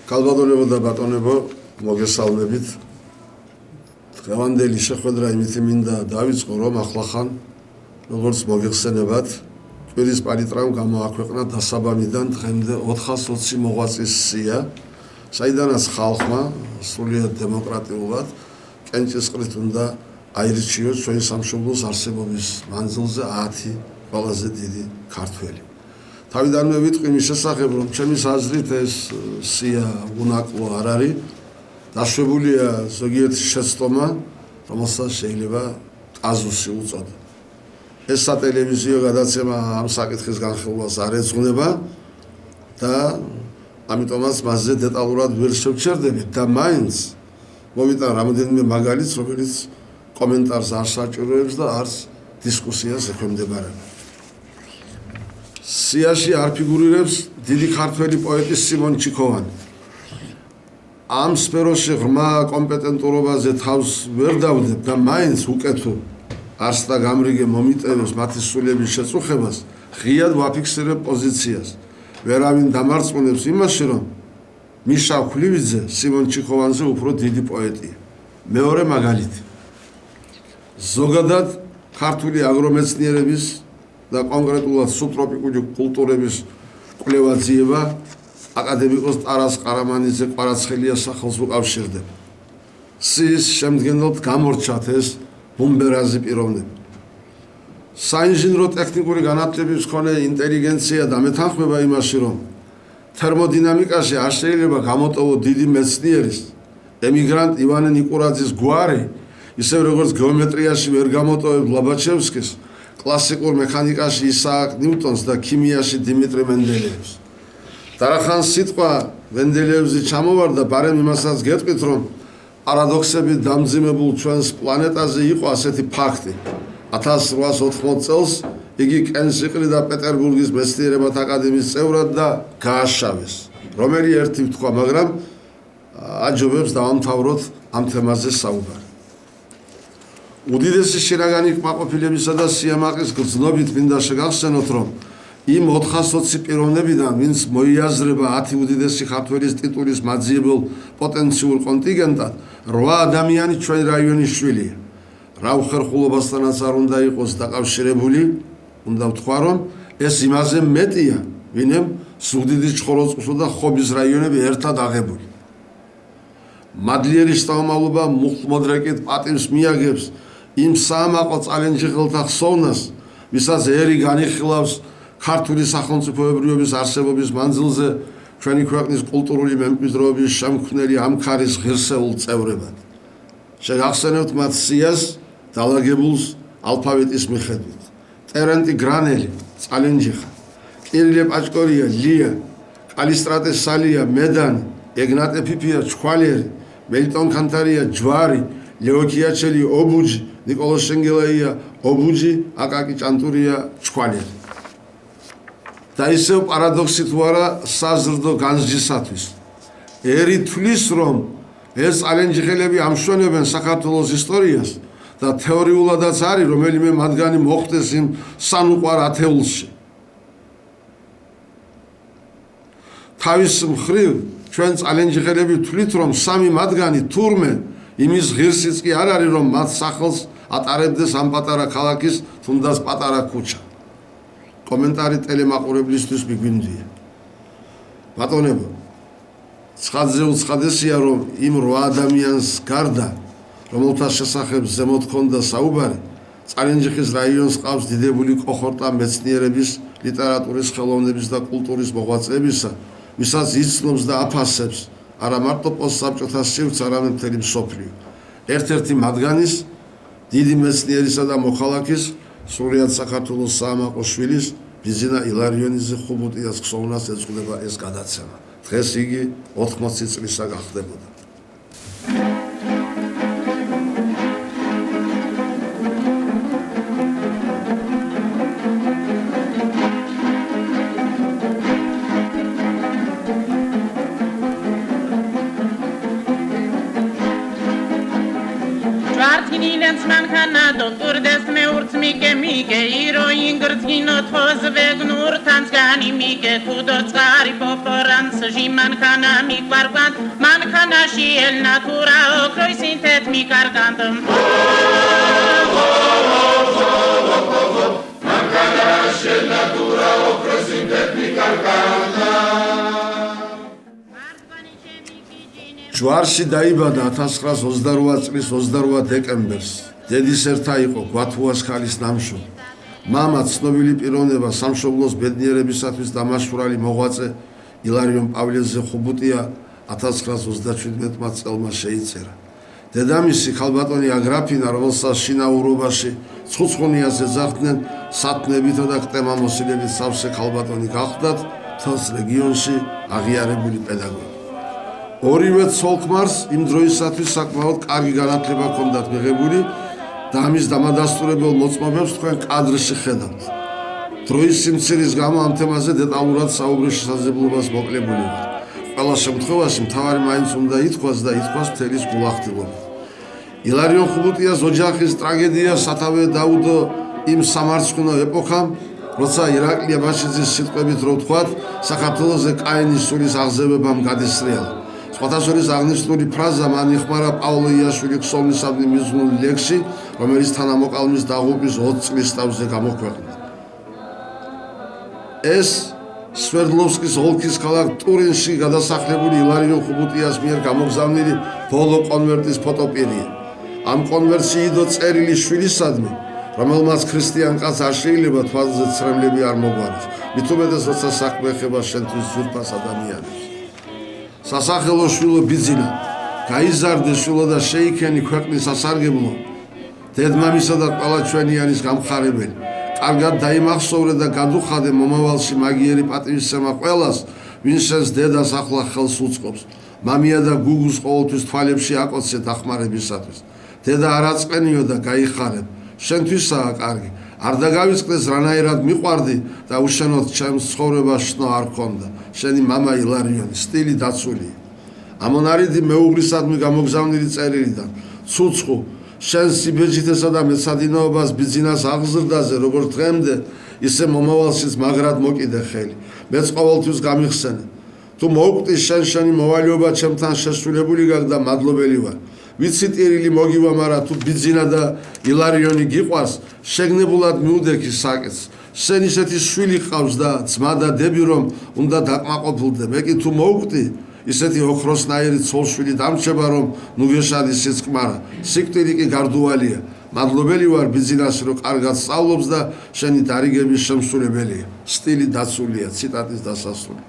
Kalbadonebo და ბატონებო, მოგესალმებით. დღევანდელი შეხვედრა იმით მინდა დავიწყო, რომ ახლახან როგორც მოგეხსენებათ, კვირის პალიტრამ გამოაქვეყნა დასაბამიდან დღემდე 420 მოღვაწის სია, საიდანაც ხალხმა სრულიად დემოკრატიულად კენჭისყრით უნდა აირჩიოს ჩვენი სამშობლოს არსებობის მანძილზე 10 ყველაზე დიდი ქართველი. თავიდანვე ვიტყვი მის შესახებ, რომ ჩემის აზრით ეს სია უნაკლო არ არის, დაშვებულია ზოგიერთი შეცდომა, რომელსაც შეიძლება კაზუსი უწოდა. ეს სატელევიზიო გადაცემა ამ საკითხის განხილვას არ ეძღვნება და ამიტომაც მასზე დეტალურად ვერ შევჩერდებით და მაინც მოვიტან რამდენიმე მაგალითს, რომელიც კომენტარს არ საჭიროებს და არც დისკუსიას ექვემდებარება. სიაში არ ფიგურირებს დიდი ქართველი პოეტი სიმონ ჩიქოვანი. ამ სფეროში ღრმა კომპეტენტურობაზე თავს ვერ დავდებ და მაინც უკეთო არც და გამრიგე მომიტევებს მათი სულების შეწუხებას, ღიად ვაფიქსირებ პოზიციას. ვერავინ დამარწმუნებს იმაში, რომ მიშა ხვლივიძე სიმონ ჩიქოვანზე უფრო დიდი პოეტია. მეორე მაგალითი. ზოგადად ქართული აგრომეცნიერების და კონკრეტულად სუბტროპიკული კულტურების კვლევაძიება აკადემიკოს ტარას ყარამანიძე კვარაცხელიას სახელს უკავშირდება. სიის შემდგენლად გამორჩათ ეს ბუმბერაზი პიროვნები. საინჟინრო ტექნიკური განათლების მქონე ინტელიგენცია დამეთანხმება იმაში, რომ თერმოდინამიკაში არ შეიძლება გამოტოვო დიდი მეცნიერის, ემიგრანტ ივანე ნიკურაძის გვარი, ისევ როგორც გეომეტრიაში ვერ გამოტოვებს ლობაჩევსკის, კლასიკურ მექანიკაში ისააკ ნიუტონს და ქიმიაში დიმიტრი მენდელეევს. დარახან სიტყვა მენდელეევსი ჩამოვარდა, ბარემ იმასაც გეტყვით, რომ პარადოქსები დამძიმებულ ჩვენს პლანეტაზე იყო ასეთი ფაქტი. 1880 წელს იგი კენსიყრი და პეტერბურგის მეცნიერებათა აკადემიის წევრად და გააშავეს. რომელი ერთი ვთქვა, მაგრამ აჯობებს დავამთავროთ ამ თემაზე საუბარი. უდიდესი შინაგანი კმაყოფილებისა და სიამაყის გრძნობით მინდა შეგახსენოთ, რომ იმ 420 პიროვნებიდან, ვინც მოიაზრება 10 უდიდესი ქართველის ტიტულის მაძიებელ პოტენციურ კონტინგენტად, 8 ადამიანი ჩვენი რაიონის შვილია. რა უხერხულობასთანაც არ უნდა იყოს დაკავშირებული, უნდა ვთქვა, რომ ეს იმაზე მეტია, ვინმე ზუგდიდის ჩხოროწყუს და ხობის რაიონები ერთად აღებული. მადლიერის სტამბოლობა მუხტმოდრეკით პატივს მიაგებს იმ საამაყო წალენჯიხელთა ხსოვნას, ვისაც ერი განიხილავს ქართული სახელმწიფოებრიობის არსებობის მანძილზე ჩვენი ქვეყნის კულტურული მემკვიდრეობის შემქმნელი ამქარის ღირსეულ წევრებად. შეგახსენებთ მათ სიას დალაგებულს ალფავიტის მიხედვით. ტერენტი გრანელი, წალენჯიხა, კირილე პაჭკორია, ლია, კალისტრატე სალია, მედანი, ეგნატე ფიფია, ჩქვალერი, მელიტონ ქანთარია, ჯვარი, ლეოქიაჩელი, ობუჯი, ნიკოლოზ შენგელაია, ობუჯი, აკაკი ჭანტურია, ჩქვალერი. და ისევ პარადოქსი თუ არა საზრდო განსჯისათვის. ერი თვლის, რომ ეს წალენჯიხელები ამშვენებენ საქართველოს ისტორიას და თეორიულადაც არის, რომელიმე მათგანი მოხვდეს იმ სანუყვარ ათეულში. თავის მხრივ ჩვენ წალენჯიხელები თვლით, რომ სამი მათგანი თურმე იმის ღირსიც კი არ არის, რომ მათ სახელს ატარებდეს ამ პატარა ქალაქის თუნდაც პატარა ქუჩა. კომენტარი ტელემაყურებლისთვის მიგვინდია. ბატონებო, ცხადზე უცხადესია, რომ იმ 8 ადამიანს გარდა, რომელთა შესახებ ზემოთ ჰქონდა საუბარი, წალენჯიხის რაიონს ყავს დიდებული კოხორტა მეცნიერების, ლიტერატურის, ხელოვნების და კულტურის მოღვაწეებისა, ვისაც იცნობს და აფასებს არა მარტო პოსტსაბჭოთა სივრცე, არამედ მთელი მსოფლიო. ერთ-ერთი მათგანის, დიდი მეცნიერისა და მოქალაქის, სრულიად საქართველოს საამაყო შვილის, ბიზინა ილარიონიძე ხუბუტიას ხსოვნას ეძღვნება ეს გადაცემა. დღეს იგი 80 წლისა გახდებოდა. Martini Lenzmann Canado, turdes me urts mike iro ingrzgino thoz vegnur tanzgani mike tudo tsari poporans jiman kana mi bargan man kana shiel natura o kroisintet mi kargandum man kana shiel natura o kroisintet mi kargandum ჯვარში დაიბადა 1928 წლის 28 დეკემბერს. დედის ერთა იყო გვათუას ქალის ნამშო. მამა ცნობილი პიროვნება სამშობლოს ბედნიერებისათვის დამაშვრალი მოღვაწე ილარიონ პავლეზე ხუბუტია 1937 წელს შეიწერა. დედამისი ქალბატონი აგრაფინა, რომელსაც შინაურობაში ცუცხუნიას ეძახდნენ, სათნებითა და კტემამოსილებით სავსე ქალბატონი გახდათ მთელს რეგიონში აღიარებული პედაგოგი. ორივე ცოლ-ქმარს იმ დროისათვის საკმაოდ კარგი განათლება ჰქონდათ მიღებული და ამის დამადასტურებელ მოწმობებს თქვენ კადრში ხედავთ. დროის სიმცირის გამო ამ თემაზე დეტალურად საუბრის შესაძლებლობას მოკლებული ვარ. ყველა შემთხვევაში მთავარი მაინც უნდა ითქვას და ითქვას მთელი გულახდილობით. ილარიონ ხუბუტიას ოჯახის ტრაგედია სათავე დაუდო იმ სამარცხვინო ეპოქამ, როცა ირაკლი აბაშიძის სიტყვებით რო ვთქვათ, საქართველოზე კაინის სულის აღზევებამ გადესრიალა. სხვათა შორის აღნიშნული ფრაზა მან იხმარა პავლე იაშვილი ქსოვილისადმი მიზნული ლექსი, რომელიც თანამოყალმის დაღუპვის 20 წლის თავზე გამოქვეყნდა. ეს სვერდლოვსკის ოლქის ქალაქ ტურინში გადასახლებული ილარიონ ხუბუტიას მიერ გამოგზავნილი ბოლო კონვერტის ფოტოპირია. ამ კონვერტში იდო წერილი შვილისადმი, რომელმაც ქრისტიან კაცს არ შეიძლება თვალზე ცრემლები არ მოგვაროს, მით უმეტეს როცა საქმე ეხება შენთვის ძვირფას ადამიანებს. სასახელო შვილო ბიძინა, გაიზარდე შვილო და შეიქენი ქვეყნის სასარგებლო, დედმამისა და ყველა ჩვენიანის გამხარებელი. კარგად დაიმახსოვრე და გადუხადე მომავალში მაგიერი პატივისცემა ყველას, ვინც შენს დედას ახლა ხელს უწყობს. მამია და გუგუს ყოველთვის თვალებში აკოცე დახმარებისათვის. დედა არაწყენიო და გაიხარებ, შენთვისაა კარგი. არ დაგავიწყდეს რანაირად მიყვარდი და უშენოდ ჩემს ცხოვრებას შნო არ ქონდა. შენი მამა ილარიონი, სტილი დაცულია. ამონარიდი მეუღლისადმი გამოგზავნილი წერილიდან. ცუცხუ, შენ სიბეჯითესა და მეცადინეობას ბიძინას აღზრდაზე, როგორც დღემდე, ისე მომავალშიც მაგრად მოკიდე ხელი. მეც ყოველთვის გამიხსენე. თუ მოვკვდი შენი მოვალეობა ჩემთან შესრულებული გაქვს და მადლობელი ვარ. ვიცი ტირილი მოგივა, მაგრამ თუ ბიძინა და ილარიონი გიყვარს, შეგნებულად მიუდექი საკეთს. შენ ისეთი შვილი ყავს და ძმა და დები, რომ უნდა დაკმაყოფილდე. მე კი თუ მოვკვდი, ისეთი ოქროსნაირი ცოლ-შვილი დამრჩება, რომ ნუ გეშადი სიწყმარა. სიკვდილი კი გარდუვალია. მადლობელი ვარ ბიძინას, რომ კარგად სწავლობს და შენი დარიგების შემსრულებელია. სტილი დაცულია, ციტატის დასასრული.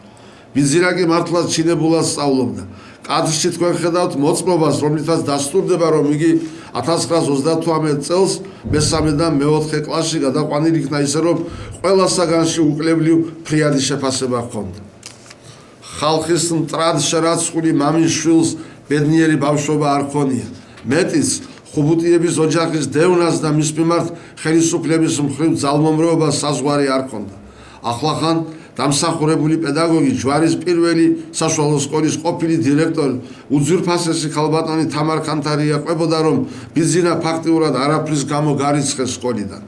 ბიძინა კი მართლაც ჩინებულად სწავლობდა. კადრში თქვენ ხედავთ მოწმობას, რომლითაც დასტურდება, რომ იგი 1938 წელს მესამე და მეოთხე კლასში გადაყვანილი იქნა, ისე რომ ყველა საგანში უკლებლივ ფრიადი შეფასება ჰქონდა. ხალხის მტრად შერაცხული მამის შვილს ბედნიერი ბავშვობა არ ჰქონია. მეტიც ხუბუტიების ოჯახის დევნას და მის მიმართ ხელისუფლების მხრივ ძალმომრეობას საზღვარი არ ჰქონდა. ახლახან დამსახურებული პედაგოგი, ჯვარის პირველი საშუალო სკოლის ყოფილი დირექტორი, უძვირფასესი ქალბატონი თამარ ხანთარია ყვებოდა, რომ ბიძინა ფაქტიურად არაფრის გამო გარიცხეს სკოლიდან.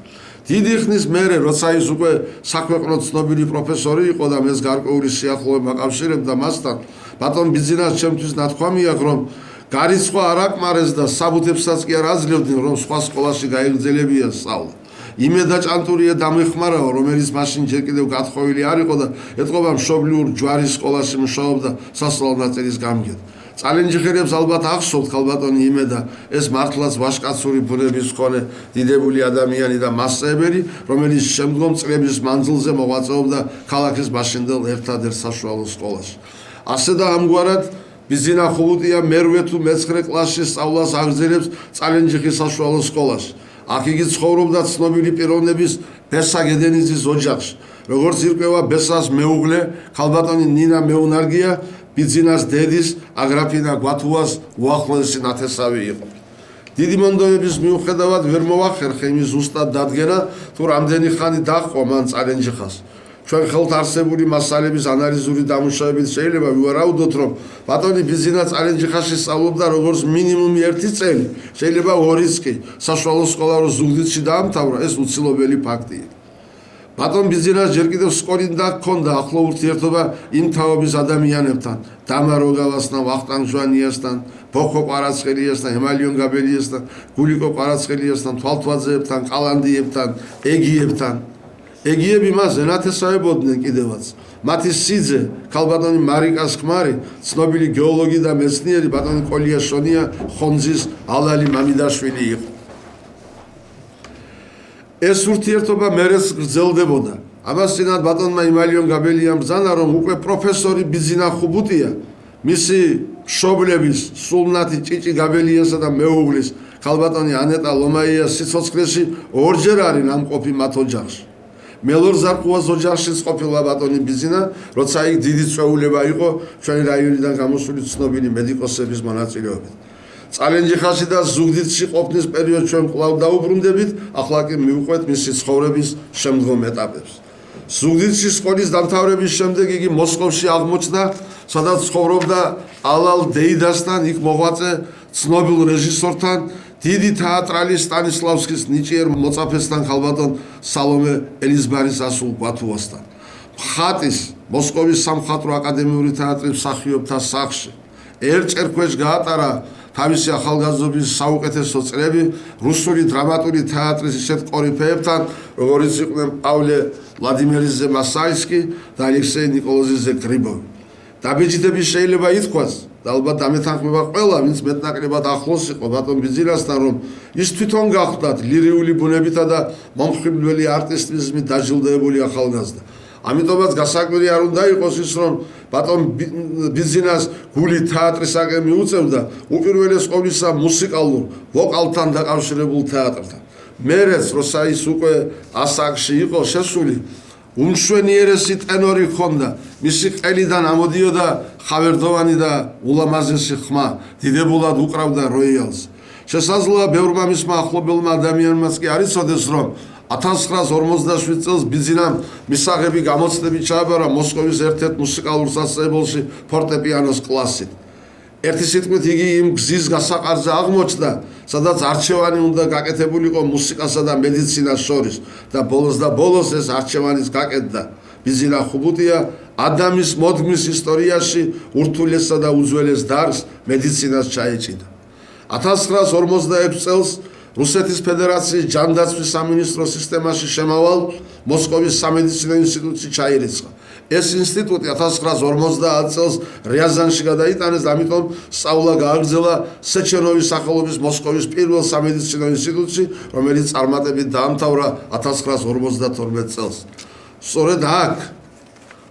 დიდი ხნის მერე, როცა ის უკვე საქვეყნოდ ცნობილი პროფესორი იყო და მეც გარკვეული სიახლოვე მაკავშირებდა მასთან, ბატონ ბიძინას ჩემთვის ნათქვამი აქვს, რომ გარიცხვა არ აკმარეს და საბუთებსაც კი არ აძლევდნენ, რომ სხვა სკოლაში გაეგრძელებიან სწავლა. იმედა ჭანტურია დამეხმარაო, რომელიც მაშინ ჯერ კიდევ გათხოვილი არ იყო და ეთყობა მშობლიურ ჯვარის სკოლაში მუშაობდა სასწავლო ნაწილის გამგედ. წალენჯიხერებს ალბათ ახსოვთ ქალბატონი იმედა, ეს მართლაც ვაჟკაცური ბუნების მქონე დიდებული ადამიანი და მასწავლებელი, რომელიც შემდგომ წლების მანძილზე მოღვაწეობდა ქალაქის მაშინდელ ერთადერთ საშუალო სკოლაში. ასე და ამგვარად ბიძინა ხუბუტია მერვე თუ მეცხრე კლასში სწავლას აგრძელებს წალენჯიხის საშუალო სკოლაში. აქ იგი ცხოვრობდა ცნობილი პიროვნების ბესა გედენიძის ოჯახში. როგორც ირკვევა ბესას მეუღლე, ქალბატონი ნინა მეუნარგია, ბიძინას დედის აგრაფინა გვათუას უახლოესი ნათესავი იყო. დიდი მონდომების მიუხედავად ვერ მოახერხე იმის ზუსტად დადგენა, თუ რამდენი ხანი დაჰყვა მან წალენჯიხას. ჩვენ ხელთ არსებული მასალების ანალიზური დამუშავებით შეიძლება ვივარაუდოთ, რომ ბატონი ბიზინა წალენჯიხაში სწავლობდა როგორც მინიმუმი 1 წელი, შეიძლება 2-იც კი, საშუალო სკოლა რო ზუგდიდში დაამთავრა, ეს უცილობელი ფაქტია. ბატონ ბიზინას ჯერ კიდევ სკოლიდან ჰქონდა ახლო ურთიერთობა იმ თაობის ადამიანებთან, დამა როგავასთან, ვახტანგ ჟვანიასთან, ბოხო ყვარაცხელიასთან, ემალიონ გაბელიასთან, გულიკო ყვარაცხელიასთან, თვალთვაძეებთან, ყალანდიებთან, ეგიებთან. ეგიები მას ენათესავებოდნენ კიდევაც. მათი სიძე, ქალბატონი მარიკას ქმარი, ცნობილი გეოლოგი და მეცნიერი ბატონი კოლია შონია ხონძის ალალი მამიდაშვილი იყო. ეს ურთიერთობა მერეც გრძელდებოდა. ამას წინათ ბატონმა იმალიონ გაბელიამ ბრძანა, რომ უკვე პროფესორი ბიზინა ხუბუტია, მისი მშობლების სულნათი ჭიჭი გაბელიასა და მეუღლის ქალბატონი ანეტა ლომაიას სიცოცხლეში ორჯერ არის ნამყოფი მათ ოჯახში. მელორ ზარყუას ოჯახშიც ყოფილა ბატონი ბიზინა, როცა იქ დიდი წვეულება იყო ჩვენი რაიონიდან გამოსული ცნობილი მედიკოსების მონაწილეობით. წალენჯიხაში და ზუგდიდში ყოფნის პერიოდში ჩვენ კვლავ დაუბრუნდებით, ახლა კი მივყვეთ მისი ცხოვრების შემდგომ ეტაპებს. ზუგდიდში სკოლის დამთავრების შემდეგ იგი მოსკოვში აღმოჩნდა, სადაც ცხოვრობდა ალალ დეიდასთან, იქ მოღვაწე ცნობილ რეჟისორთან, დიდი თეატრალი სტანისლავსკის ნიჭიერ მოწაფესთან ქალბატონ სალომე ელიზბარის ასულ ბათუასთან. მხატის მოსკოვის სამხატვრო აკადემიური თეატრის მსახიობთა სახლში. ერჭერ ქვეშ გაატარა თავისი ახალგაზრდობის საუკეთესო წლები რუსული დრამატული თეატრის ისეთ კორიფეებთან, როგორიც იყვნენ პავლე ვლადიმერიძე მასაისკი და ალექსეი ნიკოლოზიძე გრიბოვი. დაბეჭდების შეიძლება ითქვას და ალბათ დამეთანხმება ყველა, ვინც მეტნაკლებად ახლოს იყო ბატონ ბიზინასთან, რომ ის თვითონ გახლდათ ლირიული ბუნებითა და მომხიბვლელი არტისტიზმით დაჯილდოებული ახალგაზრდა. ამიტომაც გასაკვირი არ უნდა იყოს ის, რომ ბატონ ბიზინას გული თეატრისაკენ მიუწევდა უპირველეს ყოვლისა მუსიკალურ ვოკალთან დაკავშირებულ თეატრთან. მერეც როცა ის უკვე ასაკში იყო შესული, უმშვენიერესი ტენორი ჰქონდა, მისი ყელიდან ამოდიოდა ხავერდოვანი და ულამაზესი ხმა, დიდებულად უკრავდა როიალს. შესაძლოა ბევრმა მისმა ახლობელმა ადამიანმაც კი არ იცოდეს, რომ 1947 წელს ბიზინამ მისაღები გამოცდები ჩააბარა მოსკოვის ერთ-ერთ მუსიკალურ სასწავლებელში ფორტეპიანოს კლასით. ერთი სიტყვით იგი იმ გზის გასაყარზე აღმოჩნდა, სადაც არჩევანი უნდა გაკეთებულიყო მუსიკასა და მედიცინას შორის და ბოლოს ეს არჩევანიც გაკეთდა. ბიზინა ხუბუტია ადამიანის მოდგმის ისტორიაში ურთულესსა და უძველეს დარგს მედიცინას ჩაეჭიდა. 1946 წელს რუსეთის ფედერაციის ჯანდაცვის სამინისტროს სისტემაში შემავალ მოსკოვის სამედიცინო ინსტიტუტში ჩაირიცხა. ეს ინსტიტუტი 1950 წელს რიაზანში გადაიტანეს და ამიტომ სწავლა გააგრძელა სეჩენოვის სახელობის მოსკოვის პირველ სამედიცინო ინსტიტუტში, რომელიც წარმატებით დაამთავრა 1952 წელს. სწორედ აქ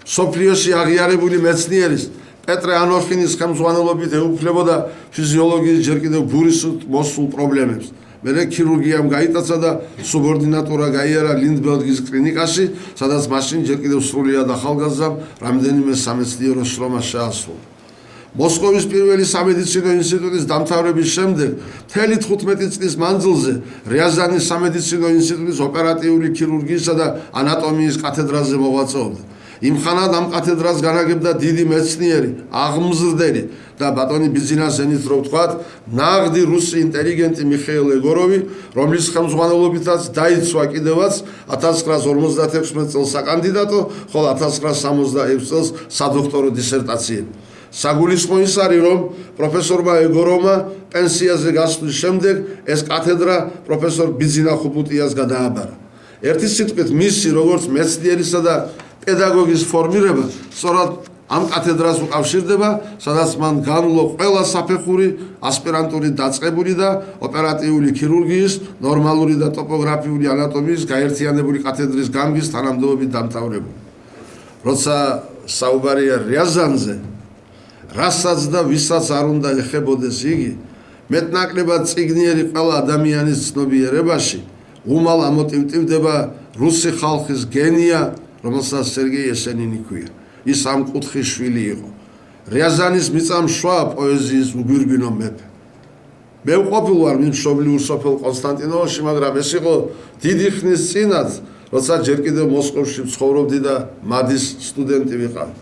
სოფლიოში აღიარებული მეცნიერის პეტრე ანოხინის ხელმძღვანელობით ეუფლებოდა ფიზიოლოგიის ჯერ კიდევ ბურისით მოსულ პრობლემებს. მერე ქირურგიამ გაიტაცა და სუბორდინატურა გაიარა ლინდბერგის კლინიკაში, სადაც მაშინ ჯერ კიდევ სრულიად ახალგაზრდამ რამდენიმე სამეცნიერო შრომა შეასრულა. მოსკოვის პირველი სამედიცინო ინსტიტუტის დამთავრების შემდეგ მთელი 15 წლის მანძილზე რიაზანის სამედიცინო ინსტიტუტის ოპერატიული ქირურგიისა და ანატომიის კათედრაზე მოღვაწეობდა. იმხანად ამ კათედრას განაგებდა დიდი მეცნიერი, აღმზრდელი და ბატონი ბიზინას ენით რო ვთქვათ, ნაღდი რუსი ინტელიგენტი მიხეილ ეგოროვი, რომლის ხელმძღვანელობითაც დაიცვა კიდევაც 1956 წელს საკანდიდატო, ხოლო 1966 წელს სადოქტორო დისერტაციები. საგულისხმო ის არის, რომ პროფესორმა ეგოროვმა პენსიაზე გასვლის შემდეგ ეს კათედრა პროფესორ ბიზინა ხუბუტიას გადააბარა. ერთი სიტყვით მისი როგორც მეცნიერისა და პედაგოგის ფორმირება სწორად ამ კათედრას უკავშირდება, სადაც მან განვლო ყველა საფეხური ასპირანტური დაწყებული და ოპერატიული ქირურგიის, ნორმალური და ტოპოგრაფიული ანატომიის გაერთიანებული კათედრის გამგის თანამდებობით დამთავრებული. როცა საუბარია რიაზანზე, რასაც და ვისაც არ უნდა ეხებოდეს იგი, მეტნაკლებად წიგნიერი ყველა ადამიანის ცნობიერებაში უმალ ამოტივტივდება რუსი ხალხის გენია, რომელსაც სერგეი ესენინი ქვია. ის ამ კუთხის შვილი იყო. რიაზანის მიწა მშვა პოეზიის უგვირგვინო მეფე. მე ვყოფილვარ მის მშობლიურ სოფელ კონსტანტინოვოში, მაგრამ ეს იყო დიდი ხნის წინათ როცა ჯერ კიდევ მოსკოვში ცხოვრობდი და მადის სტუდენტი ვიყავი.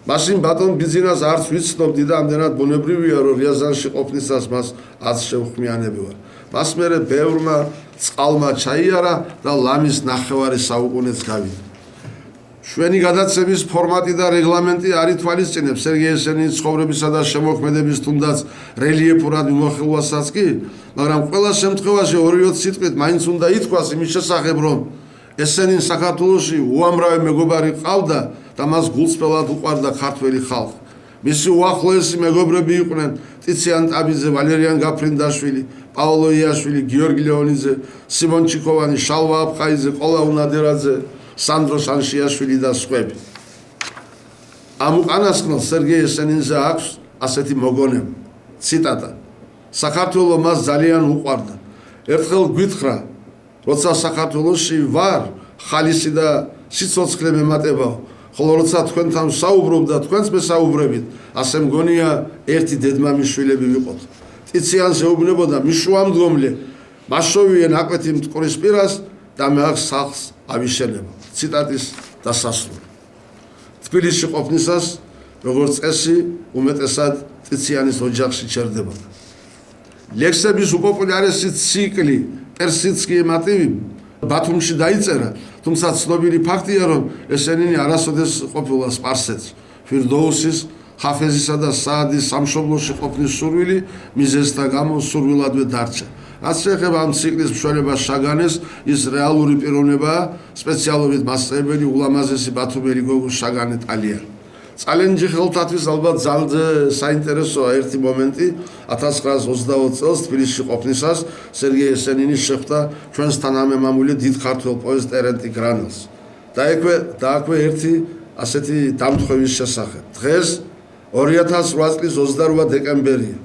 მაშინ ბატონ ბიძინას არც ვიცნობდი და ამდენად ბუნებრივია, რომ რიაზანში ყოფნისას მას არც შევხმიანები ვარ. მას მერე ბევრმა წყალმა ჩაიარა და ლამის ნახევარი საუკუნეც გავიდა. ჩვენი გადაცემის ფორმატი და რეგლამენტი არ ითვალისწინებს სერგეი ესენინის ცხოვრებისა და შემოქმედების თუნდაც რელიეფურად მიმოხილვასაც კი, მაგრამ ყველა შემთხვევაში 2-20 სიტყვით მაინც უნდა ითქვას იმის შესახებ, რომ ესენინ საქართველოში უამრავი მეგობარი ყავდა და მას გულწრფელად უყვარდა ქართველი ხალხი. მისი უახლოესი მეგობრები იყვნენ ტიციან ტაბიძე, ვალერიან გაფრინდაშვილი, პაოლო იაშვილი, გიორგი ლეონიძე, სიმონ ჩიქოვანი, შალვა აფხაიძე, ყოლა უნადერაძე, სანდრო შანშიაშვილი და სხვები. ამ უკანასკნელს სერგეი ესენინზე აქვს ასეთი მოგონება. ციტატა: საქართველო მას ძალიან უყვარდა. ერთხელ გვითხრა, როცა საქართველოში ვარ, ხალისი და სიცოცხლე მემატებაო, ხოლო როცა თქვენთან საუბრობ და თქვენც მესაუბრებით, ასე მგონია ერთი დედმამიშვილები ვიყოთ. ტიციანს ეუბნებოდა მიშუამდგომლე, მასშოვიენ აკვეთი მტკვრის პირას და მე აქ სახლს ავიშენებო. ციტატის დასასრული. თბილისში ყოფნისას, როგორც წესი, უმეტესად ტიციანის ოჯახში ჩერდებოდა. ლექსების უპოპულარესი ციკლი პერსიდსკიე მოტივი ბათუმში დაიწერა, თუმცა ცნობილი ფაქტია, რომ ესენინი არასოდეს ყოფილა სპარსეთში. ფირდოუსის, ხაფეზისა და საადის სამშობლოში ყოფნის სურვილი მიზეზთა გამო სურვილადვე დარჩა. რაც შეეხება ამ ციკლის მშველებას შაგანეს, ის რეალური პიროვნებაა, სპეციალობით მასწავლებელი ულამაზესი ბათუმელი გოგო შაგანე ტალიანი. წალენჯი ხელთათვის ალბათ ძალზე საინტერესოა ერთი მომენტი. 1920 წელს თბილისში ყოფნისას სერგეი ესენინი შეხვდა ჩვენს თანამემამულე დიდ ქართველ პოეტ ტერენტი გრანელს. დააქვე ერთი ასეთი დამთხოვის შესახებ. დღეს 2008 წლის 28 დეკემბერია.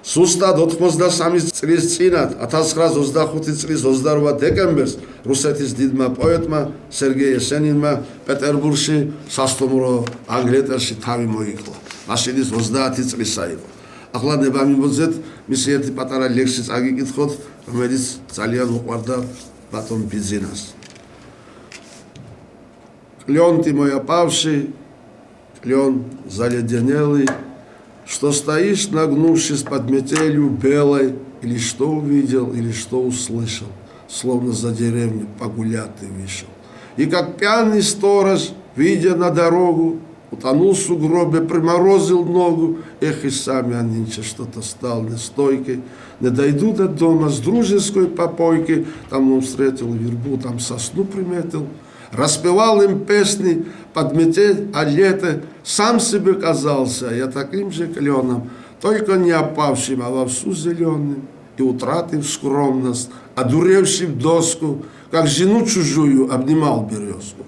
ზუსტად 83 წლის წინათ 1925 წლის 28 დეკემბერს რუსეთის დიდმა პოეტმა სერგეი ესენინმა პეტერბურგში სასტუმრო ანგლიეტერში თავი მოიკლა. მაშინ ის 30 წლისა იყო. ახლა ნება მიმოძეთ მისი ერთი პატარა ლექსი წაგიკითხოთ, რომელიც ძალიან უყვარდა ბატონ ბიძინას. Клен ты мой опавший, клен заледенелый, что стоишь, нагнувшись под метелью белой, или что увидел, или что услышал, словно за деревню погулять ты вышел. И как пьяный сторож, видя на дорогу, утонул в сугробе, приморозил ногу, эх, и сам я нынче что-то стал нестойкой, не дойду до дома с дружеской попойки, там он встретил вербу, там сосну приметил, распевал им песни под метель, а лето сам себе казался я таким же кленом, только не опавшим, а вовсю зеленым, и утратив скромность, одуревший в доску, как жену чужую обнимал березку.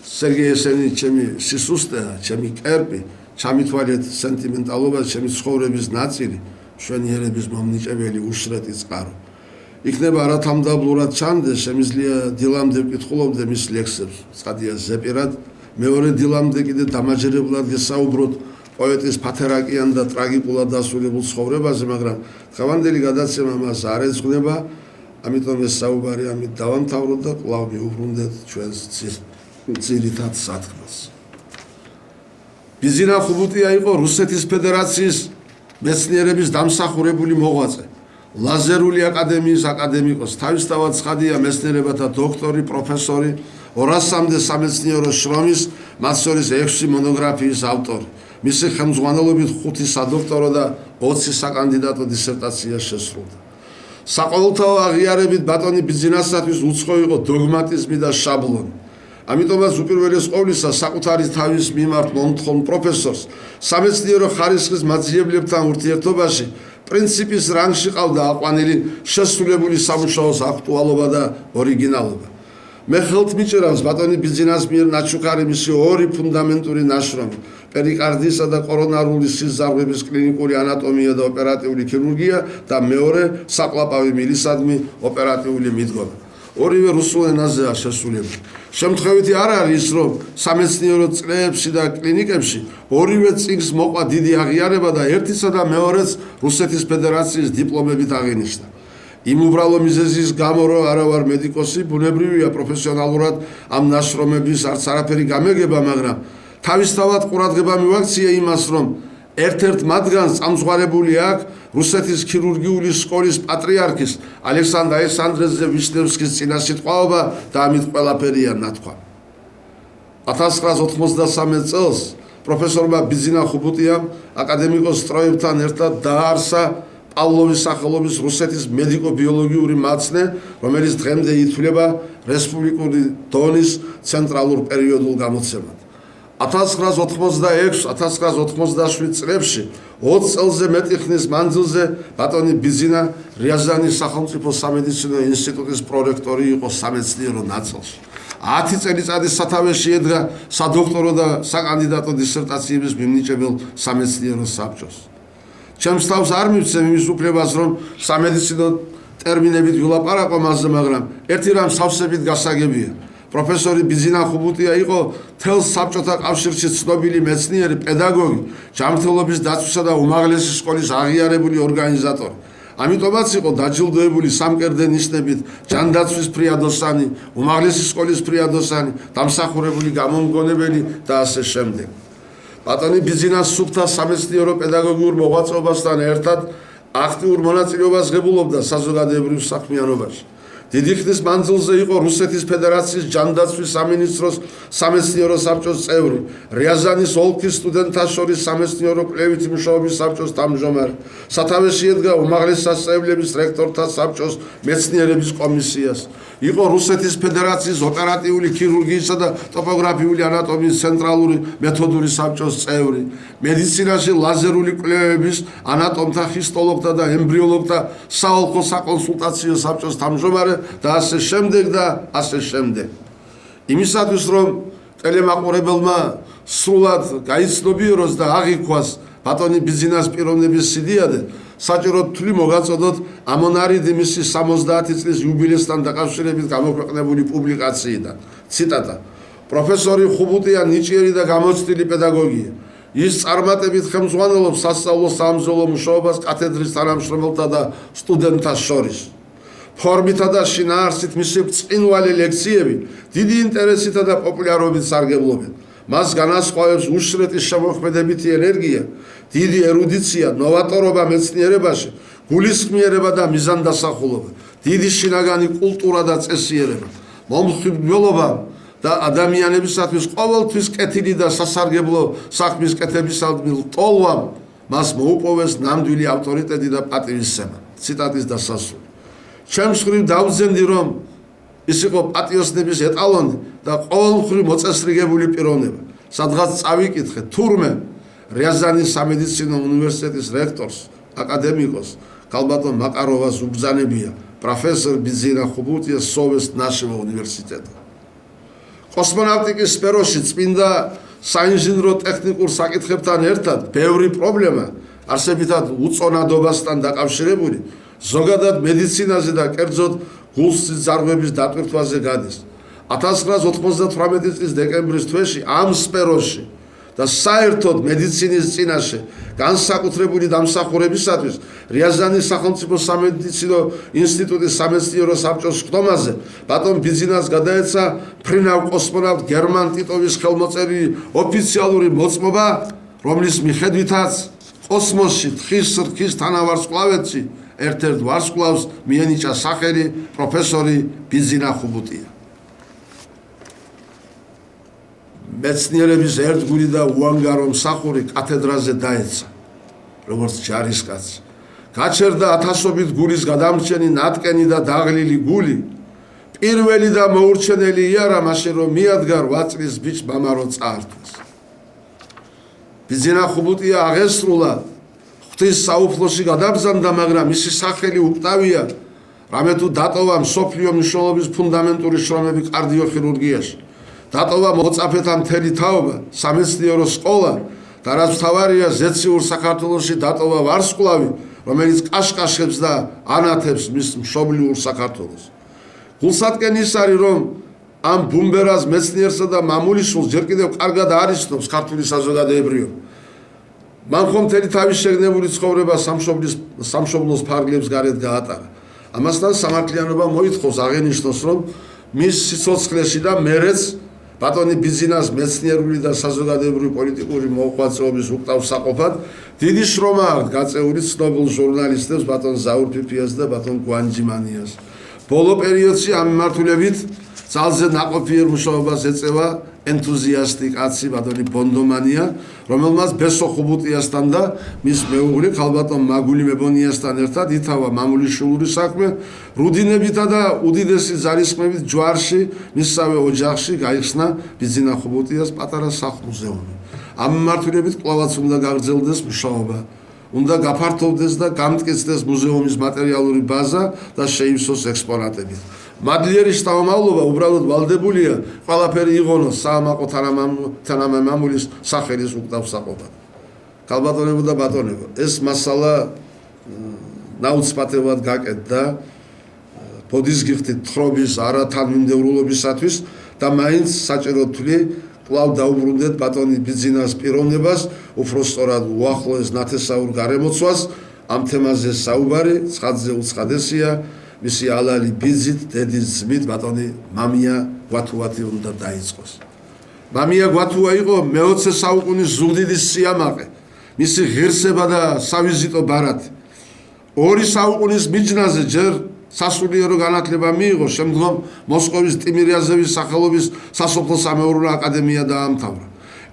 Сергей Есенин, ჩემი სისუსტეა, ჩემი კერპი, ჩამითვალეთ სენტიმენტალობა, ჩემი ცხოვრების ნაწილი, მშვენიერების მომნიჭებელი უშრეთი წყარო. იქნება არათამდაბლურად ჩანდეს, შემიძლია დილამდე ვკითხულობდე მის ლექსებს, ცხადია ზეპირად, მეორე დილამდე კიდე დამაჯერებლად გესაუბროთ პოეტის ფათერაკიან და ტრაგიკულად დასრულებულ ცხოვრებაზე, მაგრამ დღევანდელი გადაცემა მას არ ეძღვნება, ამიტომ ეს საუბარი ამით დავამთავროთ და კვლავ მივუბრუნდეთ ჩვენს ძირითად სათქმელს. ბიძინა ხუბუტია იყო რუსეთის ფედერაციის მეცნიერების დამსახურებული მოღვაწე, ლაზერული აკადემიის აკადემიკოსი, თავისთავად ცხადია მეცნიერებათა დოქტორი, პროფესორი, 200-მდე სამეცნიერო შრომის, მათ შორის 6 მონოგრაფიის ავტორი. მისი ხელმძღვანელობით 5 სადოქტორო და 20 საკანდიდატო დისერტაცია შესრულდა. საყოველთაო აღიარებით ბატონი ბიძინასათვის უცხო იყო დოგმატიზმი და შაბლონი. ამიტომაც უპირველეს ყოვლისა საკუთარი თავის მიმართ მომთხოვნ პროფესორს სამეცნიერო ხარისხის მაძიებლებთან ურთიერთობაში პრინციპის რანგში ყავდა აყვანილი შესრულებული სამუშაოს აქტუალობა და ორიგინალობა. მე ხელთ მიჭერავს ბატონი ბიძინას მიერ ნაჩუქარი მისი ორი ფუნდამენტური ნაშრომი, პერიკარდიისა და კორონარული სიზარღვების კლინიკური ანატომია და ოპერატიული ქირურგია და მეორე საკლაპავი მილისადმი ოპერატიული მიდგომა. ორივე რუსულ ენაზეა შესრულებული. შემთხვევითი არ არის, რომ სამეცნიერო წრეებში და კლინიკებში ორივე წიგნს მოყვა დიდი აღიარება და ერთისა და მეორეც რუსეთის ფედერაციის დიპლომებით აღინიშნა. იმ უბრალო მიზეზის გამო რომ არა ვარ მედიკოსი, ბუნებრივია პროფესიონალურად ამ ნაშრომების არც არაფერი გამეგება, მაგრამ თავისთავად ყურადღება მივაქცია იმას, რომ ერთ-ერთ მათგანს წამსვარებული აქვს რუსეთის ქირურგიული სკოლის პატრიარქის ალექსანდრ ალექსანდრეზე ვიშნევსკის წინასიტყვაობა და ამით ყველაფერია ნათქვა. 1993 წელს პროფესორმა ბიძინა ხუბუტიამ აკადემიკოს სტროევთან ერთად დააარსა პავლოვის სახელობის რუსეთის მედიკო-ბიოლოგიური მაცნე, რომელიც დღემდე ითვლება რესპუბლიკური დონის ცენტრალურ პერიოდულ გამოცემად. 1986-1987 წლებში 20 წელზე მეტი ხნის მანძილზე ბატონი ბიძინა რიაზანის სახელმწიფო სამედიცინო ინსტიტუტის პრორექტორი იყო სამეცნიერო ნაწილში. 10 წელიწადის სათავეში ედგა სადოქტორო და საკანდიდატო დისერტაციების მიმნიჭებელ სამეცნიერო საბჭოს. ჩემს თავს არ მივცემ იმის უფლებას, რომ სამედიცინო ტერმინებით ვილაპარაკო მასზე, მაგრამ ერთი რამ სავსებით გასაგებია. პროფესორი ბიძინა ხუბუტია იყო თელს საბჭოთა კავშირში ცნობილი მეცნიერი, პედაგოგი, ჯანმრთელობის დაცვისა და უმაღლესი სკოლის აღიარებული ორგანიზატორი. ამიტომაც იყო დაჯილდოებული სამკერდე ნიშნებით, ჯანდაცვის ფრიადოსანი, უმაღლესი სკოლის ფრიადოსანი, დამსახურებული გამომგონებელი და ასე შემდეგ. ბატონი ბიძინას სუფთა სამეცნიერო პედაგოგიურ მოღვაწეობასთან ერთად აქტიურ მონაწილეობას ღებულობდა საზოგადოებრივ საქმიანობაში. დიდი ხნის მანძილზე იყო რუსეთის ფედერაციის ჯანდაცვის სამინისტროს სამეცნიერო საბჭოს წევრი, რიაზანის ოლქის სტუდენტთა შორის სამეცნიერო კვლევითი მუშაობის საბჭოს თავმჯდომარე, სათავეში ედგა უმაღლეს სასწავლებლების რექტორთა საბჭოს მეცნიერების კომისიას, იყო რუსეთის ფედერაციის ოპერატიული ქირურგიისა და ტოპოგრაფიული ანატომიის ცენტრალური მეთოდური საბჭოს წევრი, მედიცინაში ლაზერული კვლევების ანატომთა, ჰისტოლოგთა და ემბრიოლოგთა საოლქო საკონსულტაციო საბჭოს თავმჯდომარე და ასე შემდეგ და ასე შემდეგ. იმისათვის რომ ტელემაყურებელმა სრულად გაიცნობიეროს და აღიქვას ბატონი ბიძინას პიროვნების სიდიადე, საჭიროდ თვლი მოგაწოდოთ ამონარიდი მისი 70 წლის იუბილესთან დაკავშირებით გამოქვეყნებული პუბლიკაციიდან. ციტატა: პროფესორი ხუბუტია ნიჭიერი და გამოცდილი პედაგოგია. ის წარმატებით ხელმძღვანელობს სასწავლო-სამზოლო მუშაობას კათედრის თანამშრომელთა და სტუდენტთა შორის. ფორმითა და შინაარსით მისი ბრწყინვალე ლექციები დიდი ინტერესითა და პოპულარობით სარგებლობენ. მას განასხვავებს უშრეტის შემოქმედებითი ენერგია, დიდი ერუდიცია, ნოვატორობა მეცნიერებაში, გულისხმიერება და მიზანდასახულობა, დიდი შინაგანი კულტურა და წესიერება, მომხიბვლობა და ადამიანებისათვის ყოველთვის კეთილი და სასარგებლო საქმის კეთებისადმი ლტოლვამ მას მოუპოვეს ნამდვილი ავტორიტეტი და პატივისცემა. ციტატის დასასრული. ჩემს მხრივ დავძენდი, რომ ის იყო პატიოსნების ეტალონი და ყოველმხრივ მოწესრიგებული პიროვნება. სადღაც წავიკითხე, თურმე რიაზანის სამედიცინო უნივერსიტეტის რექტორს, აკადემიკოს ქალბატონ მაკაროვას უბრძანებია პროფესორ ბიძინა ხუბუტიას სოვეს ნაშევო უნივერსიტეტი. კოსმონავტიკის სფეროში წმინდა საინჟინრო ტექნიკურ საკითხებთან ერთად ბევრი პრობლემა არსებითად უწონადობასთან დაკავშირებული ზოგადად მედიცინაზე და კერძოდ გულსიძარღვების დატვირთვაზე გადის. 1998 წლის დეკემბრის თვეში ამ სფეროში და საერთოდ მედიცინის წინაშე განსაკუთრებული დამსახურებისათვის რიაზანის სახელმწიფო სამედიცინო ინსტიტუტის სამეცნიერო საბჭოს ხდომაზე ბატონ ბიძინას გადაეცა ფრინავ კოსმონავტ გერმან ტიტოვის ხელმოწერილი ოფიციალური მოწმობა, რომლის მიხედვითაც კოსმოსში თხის რქის თანავარსკვლავედში ერთ-ერთ ვარსკვლავს მიენიჭა სახელი პროფესორი ბიძინა ხუბუტია. მეცნიერების ერთგული და უანგარო მსახური კათედრაზე დაეცა, როგორც ჯარისკაცი. გაჩერდა ათასობით გულის გადამრჩენი ნატკენი და დაღლილი გული, პირველი და მოურჩენელი იარა მაშინ რომ მიადგა 8 წლის ბიჭ მამარო წაართვეს. ბიძინა ხუბუტია აღესრულა ღვთის საუფლოში გადაბრძანდა, მაგრამ მისი სახელი უკტავია, რამე თუ დატოვა მსოფლიო მნიშვნელობის ფუნდამენტური შრომები კარდიოხირურგიაში. დატოვა მოწაფეთა მთელი თაობა, სამეცნიერო სკოლა და რაც მთავარია ზეციურ საქართველოში დატოვა ვარსკვლავი, რომელიც კაშკაშებს და ანათებს მის მშობლიურ საქართველოს. გულსატკენი ის არის, რომ ამ ბუმბერას მეცნიერსა და მამულიშვილს ჯერ კიდევ კარგად არიცნობს ქართული საზოგადოებრივობა. მან ხომ მთელი თავის შეგნებული ცხოვრება სამშობლოს ფარგლებს გარეთ გაატარა. ამასთან სამართლიანობა მოითხოვს აღენიშნოს, რომ მის სიცოცხლეში და მერეც ბატონი ბიძინას მეცნიერული და საზოგადოებრივი პოლიტიკური მოღვაწეობის უკტავსაყოფად დიდი შრომა აქვს გაწეული ცნობილ ჟურნალისტებს ბატონ ზაურ ფიფიას და ბატონ გვანჯიმანიას. ბოლო პერიოდში ამ მიმართულებით ძალზე ნაყოფიერ მუშაობას ეწევა ენთუზიასტი კაცი ბატონი ბონდომანია, რომელმაც ბესო ხუბუტიასთან და მის მეუღლე ქალბატონ მაგული მებონიასთან ერთად ითავა მამულიშვილური საქმე, რუდინებითა და უდიდესი ძალისხმევით ჯვარში, მისსავე ოჯახში გაიხსნა ბიძინა ხუბუტიას პატარა სახლ-მუზეუმი. ამ მიმართულებით კვლავაც უნდა გაგრძელდეს მუშაობა, უნდა გაფართოვდეს და გამტკიცდეს მუზეუმის მატერიალური ბაზა და შეივსოს ექსპონატებით. მადლიერი შთამომავლობა უბრალოდ ვალდებულია ყველაფერი იღონოს საამაყო თანამემამულის სახელის უკტავსაყოფად. ქალბატონებო და ბატონებო, ეს მასალა ნაუცბათებლად გაკეთდა ბოდის გიხდით თხრობის არათანმიმდევრულობისათვის და მაინც საჭირო თვლი კვლავ დაუბრუნდეთ ბატონი ბიძინას პიროვნებას, უფრო სწორად უახლოეს ნათესაურ გარემოცვას. ამ თემაზე საუბარი ცხადზე უცხადესია. მისი ალალი ბიძით, დედის ძმით ბატონი მამია გვათუათი უნდა დაიწყოს. მამია გვათუა იყო მე-20 საუკუნის ზუგდიდის სიამაყე, მისი ღირსება და სავიზიტო ბარათი. 2 საუკუნის მიჯნაზე ჯერ სასულიერო განათლება მიიღო, შემდგომ მოსკოვის ტიმირიაზევის სახელობის სასოფლო-სამეურნეო აკადემია დაამთავრა.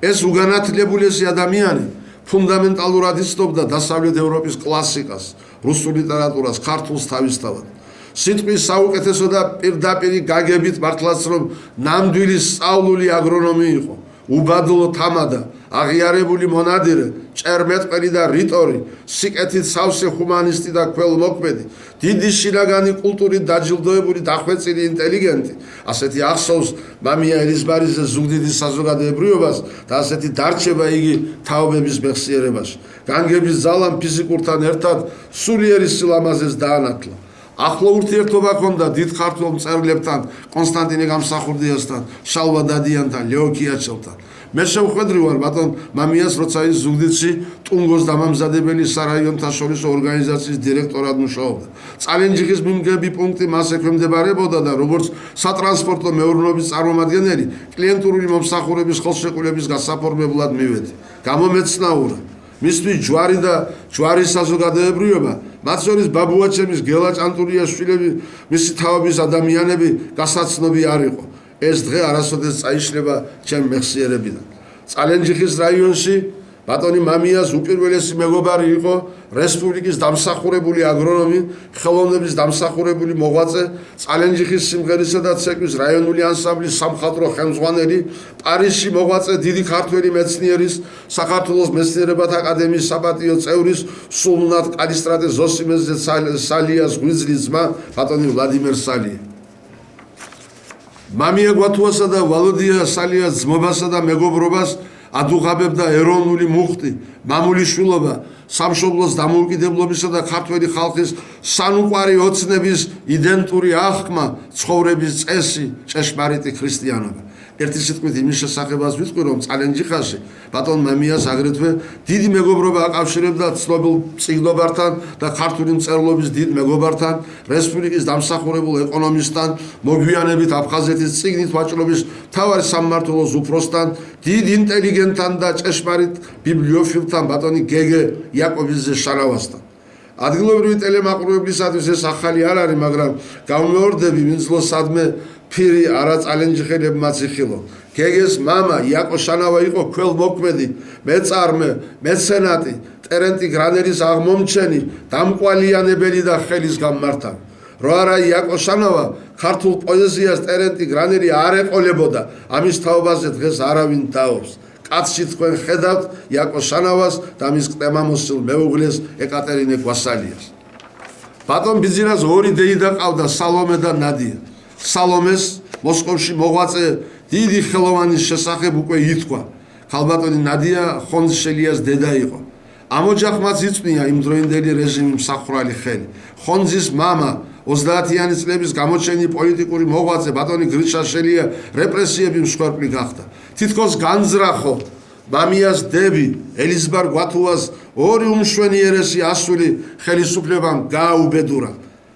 ეს უგანათლებულესი ადამიანი ფუნდამენტალურად იცნობდა დასავლეთ ევროპის კლასიკას, რუსულ ლიტერატურას, ქართულს თავისთავად. სიტყვის საუკეთესო და პირდაპირი გაგებით მართლაც რომ ნამდვილი სწავლული აგრონომი იყო, უბადლო თამადა, აღიარებული მონადირე, ჭერმეტყველი და რიტორი, სიკეთით სავსე ჰუმანისტი და ქველმოქმედი, დიდი შინაგანი კულტურით დაჯილდოებული დახვეწილი ინტელიგენტი, ასეთი ახსოვს მამია ელიზბარიძე ზუგდიდის საზოგადოებრიობას და ასეთი დარჩება იგი თაობების მეხსიერებაში. განგების ძალამ ფიზიკურთან ერთად სულიერი სილამაზეს დაანათლა. ახლო ურთიერთობა ჰქონდა დიდ ქართველ მწერლებთან, კონსტანტინე გამსახურდიასთან, შალვა დადიანთან, ლეო კიაჩელთან. მე შევხვედრი ვარ ბატონ მამიას, როცა ის ზუგდიდში ტუნგოს დამამზადებელი სარაიონთა შორისო ორგანიზაციის დირექტორად მუშაობდა. წალენჯიხის მიმგები პუნქტი მას ექვემდებარებოდა და როგორც სატრანსპორტო მეურნეობის წარმომადგენელი, კლიენტური მომსახურების ხელშეკრულების გასაფორმებლად მივედი. გამომეცნაურა მისთვის ჯვარი და ჯვარის საზოგადოებრიობა, მათ შორის ბაბუაჩემის გელა ჭანტურიას შვილები, მისი თავების ადამიანები გასაცნობი არ იყო. ეს დღე არასოდეს წაიშლება ჩემ მეხსიერებიდან. წალენჯიხის რაიონში ბატონი მამიას უპირველესი მეგობარი იყო რესპუბლიკის დამსახურებული აგრონომი, ხელოვნების დამსახურებული მოღვაწე, წალენჯიხის სიმღერისა და ცეკვის რაიონული ანსამბლის სამხატვრო ხელმძღვანელი, პარიზში მოღვაწე დიდი ქართველი მეცნიერის, საქართველოს მეცნიერებათა აკადემიის საპატიო წევრის, სულუნად კალისტრატე ზოსიმეს სალიას ღვიძლის ძმა, ბატონი ვლადიმერ სალია. მამია გვათუასა და ვალოდია სალიას ძმობასა და მეგობრობას ადუღაბებდა ეროვნული მუხტი, მამულიშვილობა, სამშობლოს დამოუკიდებლობისა და ქართველი ხალხის სანუყვარი ოცნების იდენტური აღქმა, ცხოვრების წესი, ჭეშმარიტი ქრისტიანობა. ერთი სიტყვით იმის შესახებაც ვიტყვი, რომ წალენჯიხაში ბატონ მამიას აგრეთვე დიდი მეგობრობა აკავშირებდა ცნობილ მწიგნობართან და ქართული მწერლობის დიდ მეგობართან, რესპუბლიკის დამსახურებულ ეკონომისტთან, მოგვიანებით აფხაზეთის წიგნით ვაჭრობის მთავარი სამმართველოს უფროსთან, დიდ ინტელიგენტთან და ჭეშმარიტ ბიბლიოფილთან ბატონი გეგე იაკობიძე შანავასთან. ადგილობრივი ტელემაყურებლისათვის ეს ახალი არ არის, მაგრამ გამმეორდები ვინცლო სადმე ფირი არაწალენჯიხელებმაც იხილო. გეგეს მამა იაკო შანავა იყო ქველმოქმედი, მეწარმე, მეცენატი, ტერენტი გრანერის აღმომჩენი, დამყვალიანებელი და ხელის გამმართავი. რო არა იაკო შანავა ქართულ პოეზიას ტერენტი გრანერი არ ეყოლებოდა, ამის თაობაზე დღეს არავინ დაობს. კაცში თქვენ ხედავთ იაკო შანავას და მის ყდემამოსილ მეუღლეს ეკატერინე გვასალიას. ბატონ ბიძინას 2 დეიდა ყავდა, სალომე და ნადია. სალომეს მოსკოვში მოღვაწე დიდი ხელოვანის შესახებ უკვე ითქვა. ქალბატონი ნადია ხონძშელიას დედა იყო. ამ ოჯახმაც იწვნია იმდროინდელი რეჟიმის მსახურალი ხელი. ხონძის მამა 30-იანი წლების გამოჩენილი პოლიტიკური მოღვაწე ბატონი გრიშაშელია რეპრესიების მსხვერპლი გახდა. თითქოს განზრახო მამიას დები ელიზბარ გვათუას 2 უმშვენიერესი ასული ხელისუფლებამ გააუბედურა.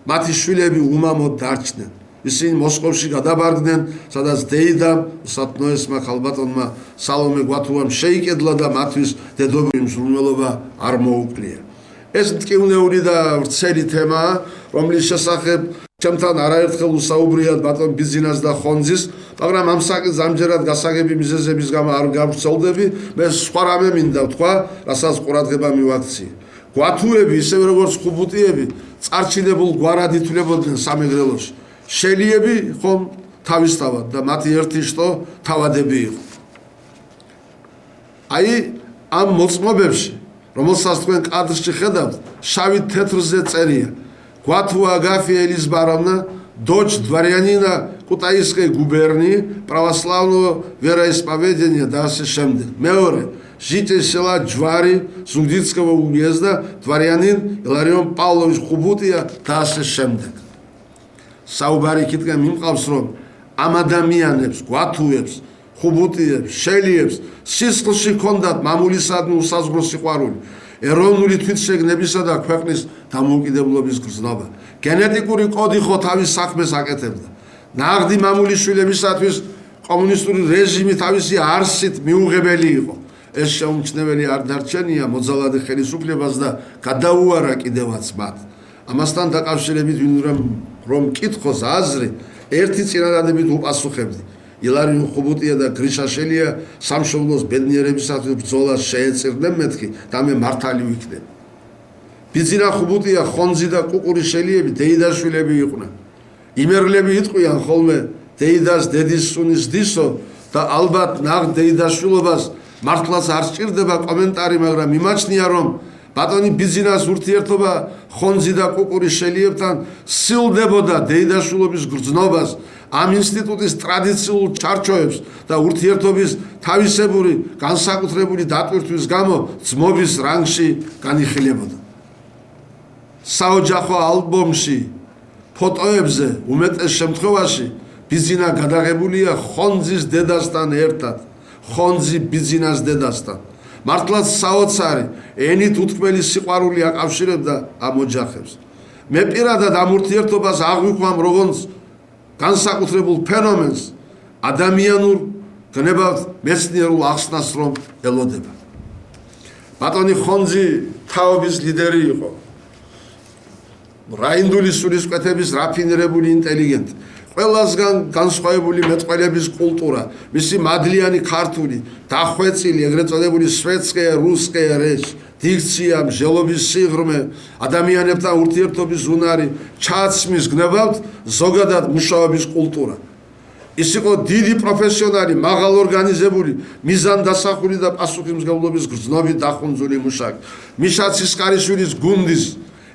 მათი შვილები უმამოდ დარჩნენ. ისინი მოსკოვში გადაბარგდნენ, სადაც დეიდამ უსათნოესმა ქალბატონმა სალომე გვათუამ შეიკედლა და მათთვის დედობრივი მსურველობა არ მოუკლია. ეს მტკივნეული და ვრცელი თემაა, რომლის შესახებ ჩემთან არაერთხელ უსაუბრიათ ბატონ ბიზინას და ხონძის, მაგრამ ამ საკითხს ამჯერად გასაგები მიზეზების გამო არ გავრცელდები. მე სხვა რამე მინდა ვთქვა, რასაც ყურადღება მივაქციე. გვათუები, ისევე როგორც ხუბუტიები, წარჩინებულ გვარად ითვლებოდნენ სამეგრელოში. შელიები ხომ თავისთავად და მათი ერთი შტო თავადები იყო. აი ამ მოწმობებში, რომელსაც თქვენ კადრში ხედავთ, შავი თეთრზე წერია: Gwatua Agafi Elizbarovna, дочь дворянина Кутаисской губернии, православного вероисповедания Даси Шемдек. Меоре, житель села Джвари, Сундитского уезда, дворянин Иларион Павлович Хубутия Даси Шемдек. Საუბარი კითხა მიმყავს, რომ ამ ადამიანებს, გვათუებს, ხუბუტიებს, შელიებს სისხლში ჰქონდათ მამულისადმი უსაზღვრო სიყვარული, ეროვნული თვითშეგნებისა და ქვეყნის დამოუკიდებლობის გრძნობა. გენეტიკური კოდი ხო თავის საქმეს აკეთებდა. ნაღდი მამულიშვილებისათვის კომუნისტური რეჟიმი თავისი არსით მიუღებელი იყო. ეს შეუმჩნეველი არ დარჩენია მოძალადე ხელისუფლებას და გადაუარა კიდევაც მათ. ამასთან დაკავშირებით რომ კითხოს აზრი ერთი წინადადებით უპასუხებდი. ილარიონ ხუბუტია და გრიშა შელია სამშობლოს ბედნიერებისათვის ბრძოლას შეეწირდნენ მეთქი და მე მართალი ვიქნები. ბიზინა ხუბუტია, ხონძი და კუკური შელიები დეიდაშვილები იყვნენ. იმერლები იტყვიან ხოლმე დეიდას დედის სუნის დისო და ალბათ ნაღ დეიდაშვილობას მართლაც არ სჭირდება კომენტარი, მაგრამ იმაჩნია რომ ბატონი ბიზინას ურთიერთობა ხონძი და კუკური შელიებთან სილდებოდა დეიდაშვილობის გრძნობას, ამ ინსტიტუტის ტრადიციულ ჩარჩოებს და ურთიერთობის თავისებური განსაკუთრებული დატვირთვის გამო ძმობის რანგში განიხილებოდა. საოჯახო ალბომში ფოტოებზე უმეტეს შემთხვევაში ბიზინა გადაღებულია ხონძის დედასთან ერთად, ხონძი ბიზინას დედასთან. მართლაც საოცარი ენით უთქმელი სიყვარული აკავშირებდა ამ ოჯახებს. მე პირადად ამ ურთიერთობას აღვიქვამ როგორც განსაკუთრებულ ფენომენს, ადამიანურ გნებავთ მეცნიერულ ახსნას რომ ელოდება. ბატონი ხონძი თაობის ლიდერი იყო. რაინდული სულისკვეთების რაფინირებული ინტელიგენტი, ყველასგან განსხვავებული მეტყველების კულტურა, მისი მადლიანი ქართული, დახვეწილი, ეგრეთ წოდებული სვეტსკია, რუსკია რეჩი, დიქცია, მსჯელობის სიღრმე, ადამიანებთან ურთიერთობის უნარი, ჩაცმის გნებავთ ზოგადად მუშაობის კულტურა. ის იყო დიდი პროფესიონალი, მაღალ ორგანიზებული, მიზანდასახული და პასუხისმგებლობის გრძნობით დახუნძული მუშაკი. მიშა ცისკარიშვილის გუნდის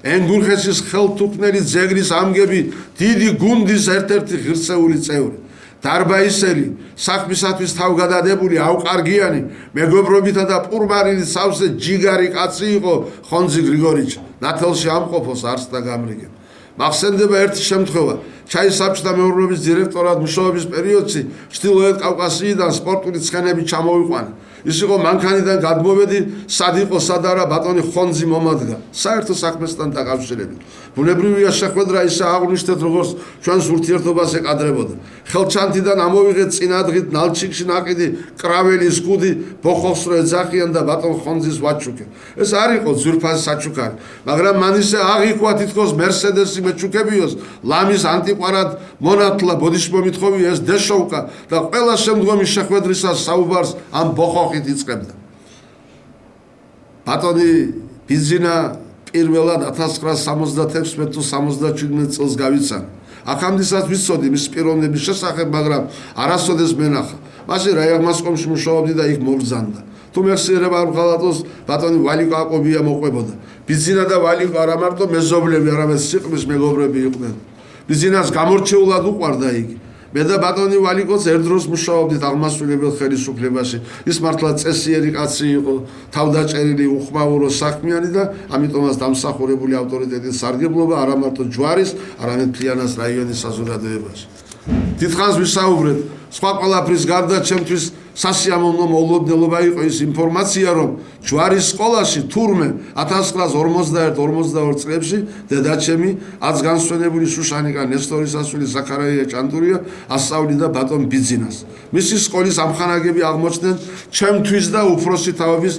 ენგურხესის ხელთუქმნელი ძეგლის ამგები დიდი გუნდის ერთ-ერთი ღირსეული წევრი. დარბაისელი, საქმისათვის თავგადადებული, აუყარგიანი, მეგობრობითა და პურმარილის სავსე ჯიგარი კაცი იყო ხონძი გრიგორიჩი. ნათელში ამყოფოს არც და გამრიგებ. მახსენდება ერთი შემთხვევა. ჩაისაბჭოთა მეურნეობის დირექტორად მუშაობის პერიოდში ჩრდილოეთ კავკასიიდან სპორტული ცხენები ჩამოვიყვანა. ის იყო მანქანიდან გადმოვედი, სად იყო სად არა ბატონი ხონძი მომადგა საერთო საქმესთან დაკავშირებით. ბუნებრივია შეხვედრა ისე აღვნიშნეთ, როგორც ჩვენს ურთიერთობას ეკადრებოდა. ხელჩანთიდან ამოვიღეთ წინადღით ნალჩიკში ნაკიდი კრაველის კუდი, ბოხოსრო ეძახიან და ბატონ ხონძის ვაჩუკე. ეს არ იყო ძვირფასი საჩუქარი, მაგრამ მან ისე აღიქვა თითქოს მერსედესი მეჩუქებიოს, ლამის ანტიყვარად მონათლა ბოდიშმომითხოვი ეს დეშოვკა და ყველა შემდგომი შეხვედრისას საუბარს ამ ბოხოხით იწყებდა. ბატონი ბიზინა პირველად 1966 თუ 77 წელს გავიცანა. აქამდესაც ვიცოდი მის პიროვნების შესახებ, მაგრამ არასოდეს მენახა. მაშინ რაიაღმასკომში მუშაობდი და იქ მობრძანდა. თუ მეხსიერება არ ვღალატოს, ბატონი ვალიკო აკობია მოყვებოდა. ბიზინა და ვალიკო არა მარტო მეზობლები, არამედ სიყრმის მეგობრები იყვნენ. ბიზინას გამორჩეულად უყვარდა იგი. მე და ბატონი ვალიკოც ერთ დროს მუშაობდით აღმასრულებელ ხელისუფლებაში. ის მართლა წესიერი კაცი იყო, თავდაჭერილი, უხმაურო, საქმიანი და ამიტომაც დამსახურებული ავტორიტეტის სარგებლობა არა მარტო ჯვარის, არამედ მთლიანად რაიონის საზოგადოებაში. დიდხანს ვისაუბრეთ სხვა ყველაფრის გარდა ჩემთვის სასიამოვნო მოულოდნელობა იყო ის ინფორმაცია, რომ ჯვარის სკოლაში თურმე 1951-52 წლებში დედაჩემი აცგანსვენებული შუშანიკა ნესტორისაშვილი ზაქარია ჭანტურია ასწავლიდა ბატონ ბიძინას. მისი სკოლის ამხანაგები აღმოჩნდნენ ჩემთვის და უფროსი თავების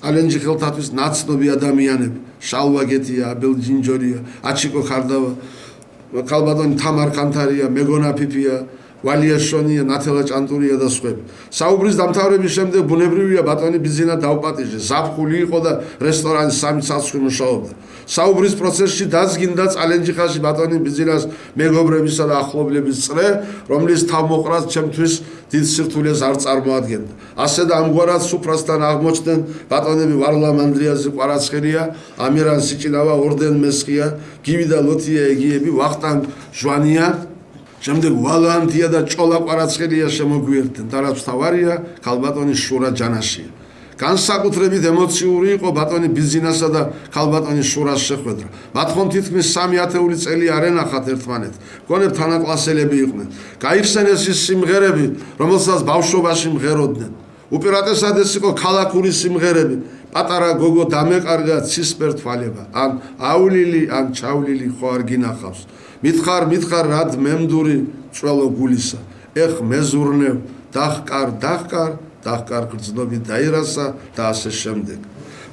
წალენჯიხელთათვის ნაცნობი ადამიანები. შალვა გეთია, აბელ ჯინჯორია, აჩიკო ხარდავა, ქალბატონი თამარ კანთარია, მეგონა ფიფია, ვალია შონია, ნათელა ჭანტურია და სხვები. საუბრის დამთავრების შემდეგ ბუნებრივია ბატონი ბიძინა დაუპატიჟეს. ზაფხული იყო და რესტორანის 3 საცხვი მუშაობდა. საუბრის პროცესში დაზგინდა წალენჯიხაში ბატონი ბიძინას მეგობრებისა და ახლობლების წრე, რომლის თავმოყრას ჩემთვის დიდ სირთულეს არ წარმოადგენდა. ასე და ამგვარად სუფრასთან აღმოჩნდნენ ბატონები ვარლამ ანდრიაზე კვარაცხელია, ამირან სიჭინავა, ორდენ მესხია, გივი და ლოთია ეგიები, ვახტანგ ჟვანია, შემდეგ ვალანტია და ჭოლა კვარაცხელია შემოგვიერთდნენ და რაც თავარია ქალბატონი შურა ჯანაშია. განსაკუთრებით ემოციური იყო ბატონი ბიძინასა და ქალბატონის შურას შეხვედრა. მათ ხომ თითქმის 3 ათეული წელი არ ენახათ ერთმანეთს. მგონებ თანაკლასელები იყვნენ. გაიხსენეს ის სიმღერები, რომელსაც ბავშვობაში მღეროდნენ. უპირატესად ეს იყო ქალაქური სიმღერები. პატარა გოგო დამეყარგა ცისფერ თვალება, ან აულილი, ან ჩავლილი ხო არ გინახავს. მითხარ რად მემდური წველო გულისა. ეხ მეზურნევ დაჰკარ გრძნობი დაირასა და ასე შემდეგ.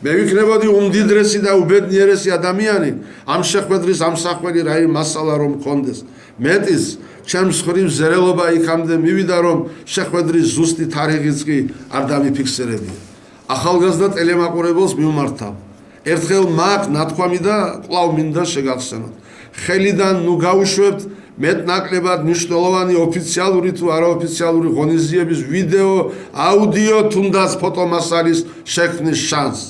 მე ვიქნებოდი უმდიდრესი და უბედნიერესი ადამიანი ამ შეხვედრის ამსახველი რაიმე მასალა რომ მქონდეს. მეტის ჩემს ხრივ ზერელობა იქამდე მივიდა, რომ შეხვედრის ზუსტი თარიღიც კი არ დამიფიქსირებია. ახალგაზრდა ტელემაყურებელს მივმართავ. ერთხელ მაგ ნათქვამი და კვლავ მინდა შეგახსენოთ. ხელიდან ნუ გაუშვებთ მეტნაკლებად მნიშვნელოვანი ოფიციალური თუ არაოფიციალური ღონისძიების ვიდეო, აუდიო თუნდაც ფოტომასალის შექმნის შანსს.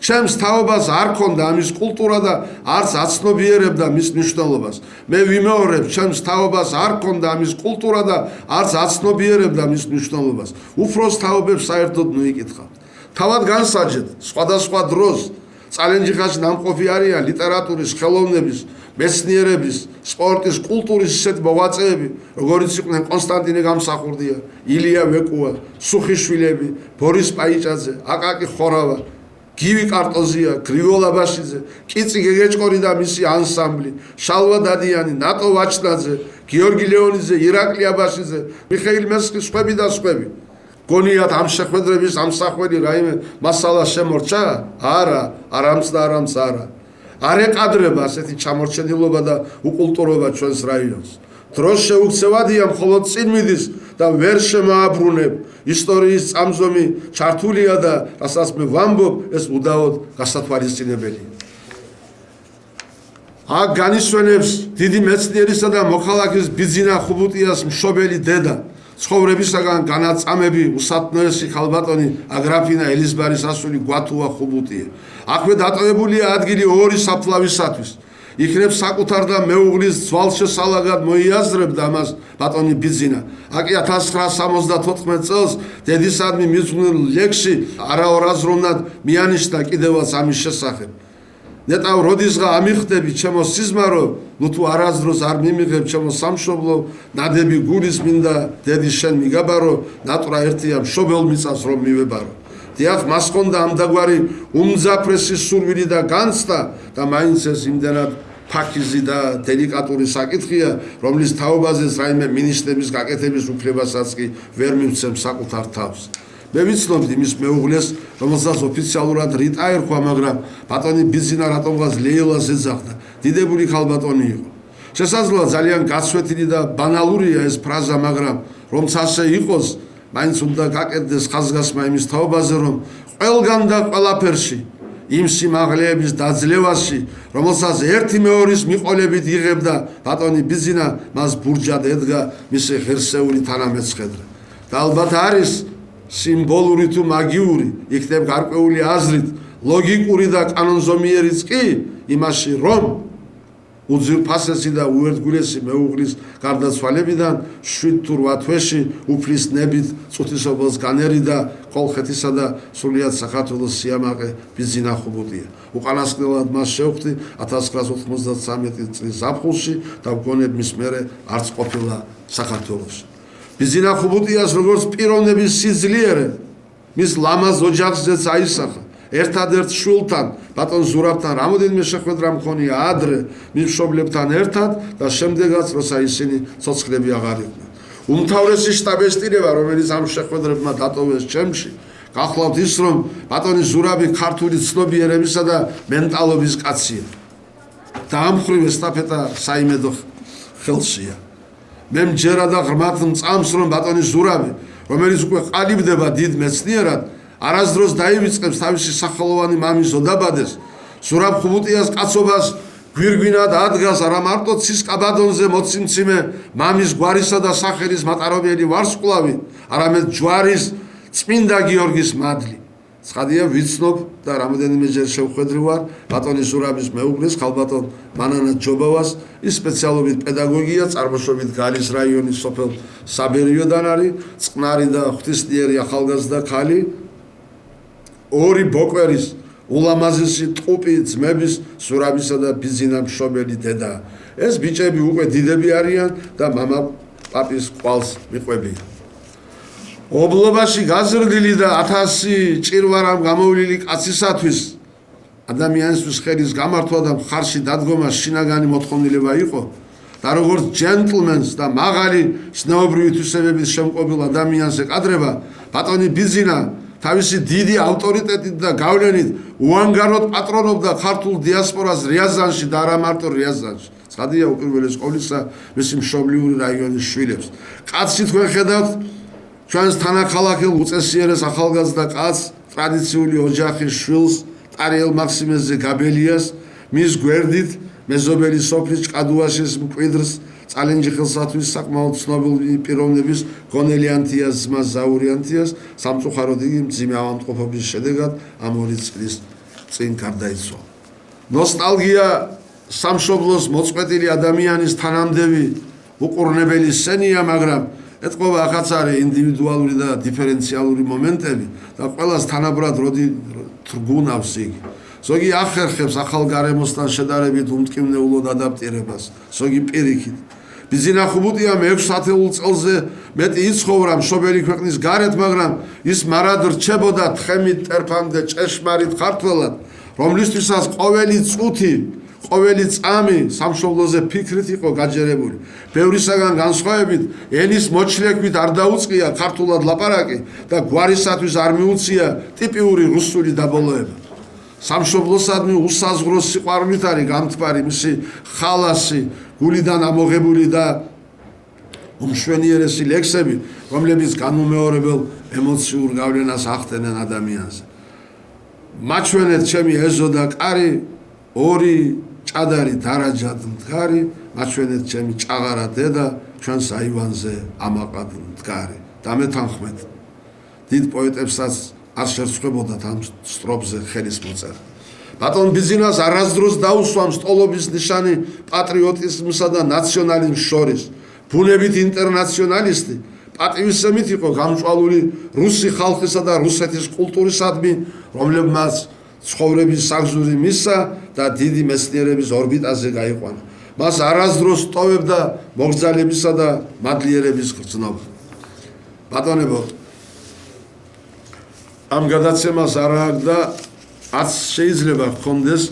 ჩემს თაობას არ ქონდა ამის კულტურა და არც აცნობიერებდა მის მნიშვნელობას. მე ვიმეორებ, ჩემს თაობას არ ქონდა ამის კულტურა და არც აცნობიერებდა მის მნიშვნელობას. უფროს თაობებს საერთოდ ნუიკითხავთ. თავად განსაჯეთ, სხვადასხვა დროს წალენჯიხაში ნამყოფი არიან ლიტერატურის, ხელოვნების, მეცნიერების, სპორტის, კულტურის ისეთ მოღვაწეები, როგორიც იყვნენ კონსტანტინე გამსახურდია, ილია ვეკუა, სუხიშვილები, ბორის პაიჭაძე, აკაკი ხორავა, გივი კარტოზია, გრიგოლ აბაშიძე, კიცი გეგეჭკორი და მისი ანსამბლი, შალვა დადიანი, ნატო ვაჩნაძე, გიორგი ლეონიძე, ირაკლი აბაშიძე, მიხეილ მესხი, სხვები და სხვები. გონიათ ამ შეხვედრების ამსახველი რაიმე მასალა შემორჩა? არა, არამც არა. არ ეყადრება ასეთი ჩამორჩენილობა და უკულტურობა ჩვენს რაიონს. დროს შეუქცევადია, მხოლოდ წინ მიდის და ვერ შემააბრუნებ. ისტორიის წამზომი ჩართულია და რასაც მე ვამბობ, ეს უდაოდ გასათვალისწინებელია. აქ განისვენებს დიდი მეცნიერისა და მოქალაქის ბიძინა ხუბუტიას მშობელი დედა. ცხოვრებისაგან განაწამები უსათნოესი ქალბატონი აგრაფინა ელიზბარის ასული გვათუა ხუბუტია. აქვე დატოვებულია ადგილი 2 საფლავისათვის. იქნებ საკუთარ და მეუღლის ძვალშესალაგად მოიაზრებდა ამას ბატონი ბიძინა. აკი 1974 წელს დედისადმი მიზღვნილ ლექსში არაორაზროვნად მიანიშნა კიდევაც ამის შესახებ. ნეტავ როდისღა ამიხდები ჩემო სიზმარო, ნუ თუ არასდროს არ მიმიღებ ჩემო სამშობლო, ნადები გულის მინდა დედის შენ მიგაბარო, ნატვრა ერთია მშობელ მიწას რომ მივებარო. დიახ, მას ჰქონდა ამდაგვარი უმძაფრესი სურვილი და განცდა და მაინც ეს იმდენად ფაქიზი და დელიკატური საკითხია, რომლის თაობაზეც რაიმე მინიშნების გაკეთების უფლებასაც კი ვერ მივცემ საკუთარ თავს. მე ვიცნობდი მის მეუღლეს, რომელსაც ოფიციალურად რიტა ერქვა, მაგრამ ბატონი ბიძინა რატომღაც ლეილას ეძახდა. დიდებული ქალბატონი იყო. შესაძლოა ძალიან გაცვეთილი და ბანალურია ეს ფრაზა, მაგრამ რომც ასე იყოს, მაინც უნდა გაკეთდეს ხაზგასმა იმის თაობაზე, რომ ყველგან და ყველაფერში იმ სიმაღლეების დაძლევაში, რომელსაც ერთი მეორის მიყოლებით იღებდა ბატონი ბიძინა, მას ბურჯად ედგა მისი ღირსეული თანამეცხედრე. და ალბათ არის სიმბოლური თუ მაგიური, იქნებ გარკვეული აზრით, ლოგიკური და კანონზომიერიც კი იმაში, რომ უძილფასესი და უერთგულესი მეუღლის გარდაცვალებიდან 7 თუ 8 თვეში უფლის ნებით წუთისობელს განერიდა კოლხეთისა და სრულიად საქართველოს სიამაყე ბიძინა ხუბუტია. უკანასკნელად მას შეხვდი 1993 წლის ზაფხულში და მგონებ მის მერე არც ყოფილა საქართველოში. ბიძინა ხუბუტიას როგორც პიროვნების სიძლიერე მის ლამაზ ოჯახზეც აისახა. ერთადერთ შვილთან ბატონ ზურაბთან რამოდენიმე შეხვედრა მქონია ადრე მის მშობლებთან ერთად და შემდეგაც როცა ისინი ცოცხლები აღარ იყვნენ. უმთავრესი შტაბ-ეჭდირება რომელიც ამ შეხვედრებმა დატოვეს ჩემში გახლავთ ის რომ ბატონი ზურაბი ქართული ცნობიერებისა და მენტალობის კაცია და ამ მხრივ ესტაფეტა საიმედო ხელშია. მე მჯერა და ღრმად მწამს რომ ბატონი ზურაბი რომელიც უკვე ყალიბდება დიდ მეცნიერად არასდროს დაივიწყებს თავისი სახელოვანი მამის ოდაბადეს ზურაბ ხუბუტიას კაცობას გვირგვინად ადგას არა მარტო ცისკაბადონზე მოციმციმე მამის გვარისა და სახელის მატარებელი ვარსკვლავი არამედ ჯვარის წმინდა გიორგის მადლი. ცხადია ვიცნობ და რამოდენიმეჯერ შევხვედრი ვარ ბატონი ზურაბის მეუღლის ხალბატონ მანანა ჯობავას ის სპეციალობით პედაგოგია წარმოშობით გალის რაიონის სოფელ საბერიოდან არის წყნარი და ღვთისმსახური ახალგაზრდა ქალი ორი ბოკვერის ულამაზესი ტყუპი ძმების ზურაბისა და ბიძინა მშობელი დედა. ეს ბიჭები უკვე დიდები არიან და მამა პაპის ყვალს მიყვებიან. ობლობაში გაზრდილი და 1000 ჭირვარამ გამოვლილი კაცისათვის ადამიანისთვის ხელის გამართვა და მხარში დადგომა შინაგანი მოთხოვნილება იყო და როგორც ჯენტლმენს და მაღალი ზნეობრივი თვისებების შემკობილ ადამიანს ეკადრება ბატონი ბიძინა თავისი დიდი ავტორიტეტით და გავლენით უანგაროდ პატრონობდა ქართულ დიასპორას რიაზანში და არა მარტო რიაზანში. ცხადია უპირველეს ყოვლისა მისი მშობლიური რაიონის შვილებს. კაცი თქვენ ხედავთ ჩვენს თანაქალაქელ უწესიერეს ახალგაზრდა კაცს ტრადიციული ოჯახის შვილს ტარიელ მაქსიმეზე გაბელიას მის გვერდით მეზობელი სოფლის ჭკადუაშის მკვიდრს წალენჯიხელსათვის საკმაოდ ცნობილი პიროვნების გონელიანთიას ძმა ზაურიანთიას სამწუხაროდ იგი მძიმე ავადმყოფობის შედეგად ამ 2 წლის წინ გარდაიცვალა. ნოსტალგია სამშობლოს მოწყვეტილი ადამიანის თანამდევი უყურნებელი სცენია, მაგრამ ეთყობა ახაც არის ინდივიდუალური და დიფერენციალური მომენტები და ყველას თანაბრად როდი თრგუნავს იგი. ზოგი ახერხებს ახალ გარემოსთან შედარებით უმტკივნეულოდ ადაპტირებას, ზოგი პირიქით. ბიძინა ხუბუტია 6 ათეულ წელზე მეტი იცხოვრა მშობელი ქვეყნის გარეთ, მაგრამ ის მარად რჩებოდა თხემით ტერფამდე ჭეშმარიტ ქართველად, რომლისთვისაც ყოველი წუთი, ყოველი წამი სამშობლოზე ფიქრით იყო გაჯერებული. ბევრისაგან განსხვავებით, ენის მოჩლექვით არ დაუწყია ქართულად ლაპარაკი და გვარისათვის არ მიუწია ტიპიური რუსული დაბოლოება. სამშობლოსადმი უსაზღვრო სიყვარულით არის გამთბარი მისი ხალასი, გულიდან ამოღებული და უმშვენიერესი ლექსები, რომლებიც განუმეორებელ ემოციურ გავლენას ახდენენ ადამიანზე. მაჩვენეთ ჩემი ეზო და კარი, ორი ჭადარი დარაჯად მდგარი, მაჩვენეთ ჩემი ჭაღარა დედა, ჩვენს აივანზე ამაყად მდგარი. დამეთანხმეთ, დიდ პოეტებსაც არ შერცხვებოდათ ამ სტროფზე ხელის მოწერა. ბატონ ბიძინას არასდროს დაუსვამს ტოლობის ნიშანი პატრიოტიზმსა და ნაციონალიზმს შორის. ბუნებით ინტერნაციონალისტი, პატივისცემით იყო გამჭვალული რუსი ხალხისა და რუსეთის კულტურისადმი, რომლებმაც ცხოვრების საგზური მისცა და დიდი მეცნიერების ორბიტაზე გაიყვანა. მას არასდროს ტოვებდა მოგზალებისა და მადლიერების გრძნობა. ბატონებო, ამ გადაცემას არ აღდა არც შეიძლება ჰქონდეს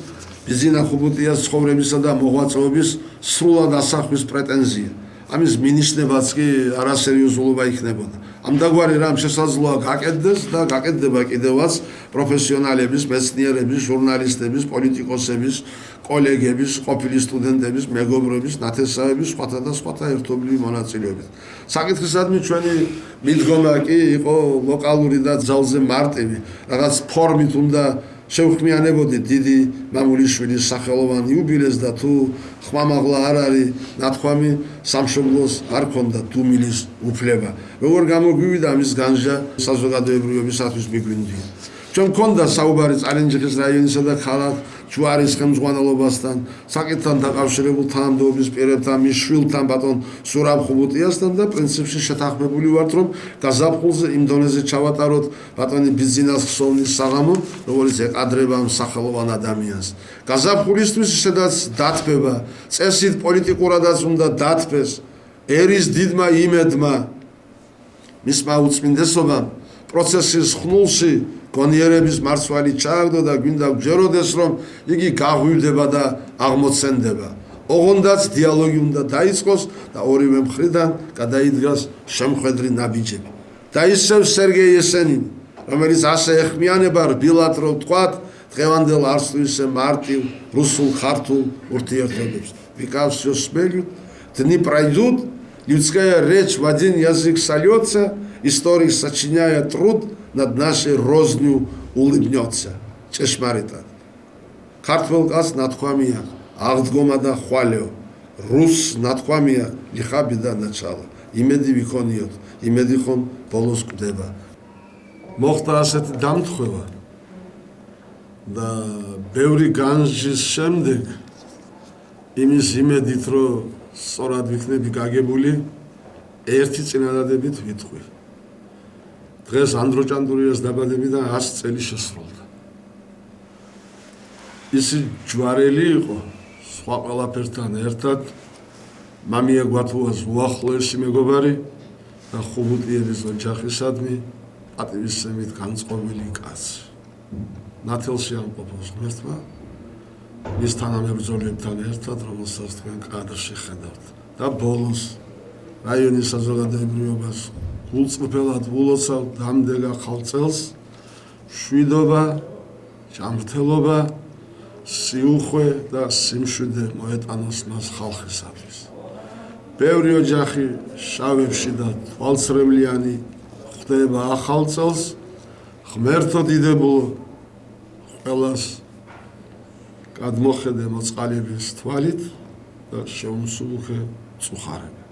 ბიძინა ხუბუტიას ცხოვრებისა და მოღვაწეობის სრულად ასახვის პრეტენზია. ამის მინიშნებაც კი არასერიოზულობა იქნებოდა. ამდაგვარი რამ შესაძლოა გაკეთდეს და გაკეთდება კიდევაც პროფესიონალების, მეცნიერების, ჟურნალისტების, პოლიტიკოსების, კოლეგების, ყოფილი სტუდენტების, მეგობრების, ნათესავების, სხვათა და სხვათა ერთობლივი მონაწილეობით. საკითხისადმი ჩვენი მიდგომა კი იყო ლოკალური და ძალზე მარტივი, რაღაც ფორმით უნდა შევხმიანებოდი დიდი მამულიშვილის სახელოვან იუბილეს და თუ ხმამაღლა არ არის ნათქვამი სამშობლოს არ ქონდა დუმილის უფლება. როგორ გამოგვივიდა მის განჟა საზოგადოებრივობისათვის მიგვინდია. ჩვენ მქონდა საუბარი წარინჯიხის რაიონისა და ქალაქ ჯვარის ხელმძღვანელობასთან, საკითხთან დაკავშირებულ თანამდებობის პირებთან, მის შვილთან, ბატონ სურაბ ხუბუტიასთან და პრინციპში შეთანხმებული ვართ, რომ გაზაფხულზე იმ დონეზე ჩავატაროთ ბატონი ბიზნეს ხსოვნის საღამო, როგორც ეყადრება მსახელოვან ადამიანს. გაზაფხულისთვის ისედაც დათბება, წესით პოლიტიკურადაც უნდა დათბეს, ერის დიდმა იმედმა, მისმა უწმინდესობამ პროცესის ხნულში გონიერების მარცვალი ჩააგდო და გვინდა გჯეროდეს, რომ იგი გაღვივდება და აღმოცენდება. ოღონდაც დიალოგი უნდა დაიწყოს და ორივე მხრიდან გადაიდგას შემხედრი ნაბიჯები. და ისევ სერგეი ესენინი, რომელიც ასე ეხმიანება რბილად რომ ვთქვათ, დღევანდელ არც თუ ისე მარტივ რუსულ-ქართულ ურთიერთობებს. Века все смелют, дни пройдут, людская речь в один язык сольется, историк, сочиняя труд, над нашей рознью улыбнется. Чешмаритат. Ქართველკაც ნათქვამია, აღდგომა და ხვალეო. რუს ნათქვამია, ლიხა ბედა ნაჩალა. იმედი ვიქონიოთ, იმედი ხომ ბოლოს გვდება. მოხდა ასეთი დამთხევა და ბევრი განსჯის შემდეგ იმის იმედით, რომ სწორად ვიქნები გაგებული, ერთი წინადადებით ვიტყვი. დღეს ანდროჭანდურიას დაბადებიდან 100 წელი შესრულდა. ისი ჯვარელი იყო, სხვა ყველაფერთან ერთად, მამია გვათუას უახლოესი მეგობარი და ხუბუტიელის ოჯახისადმი პატივისცემით განწყობილი კაცი. ნათელში ამყოფოს ღმერთმა, მის თანამებრძოლებთან ერთად, რომელსაც თქვენ კადრში ხედავთ. და ბოლოს რაიონის საზოგადოებრივობას გულწრფელად ულოცავ დამდეგა ხალწელს, მშვიდობა, ჯანმრთელობა, სიუხვე და სიმშვიდე მოეტანოს მას ხალხისათვის. ბევრი ოჯახი შავებში და თვალცრემლიანი ხვდება ახალ წელს, ღმერთო დიდებულო, ყველას გადმოხედე მოწყალების თვალით და შეუმსუბუქე წუხარებით.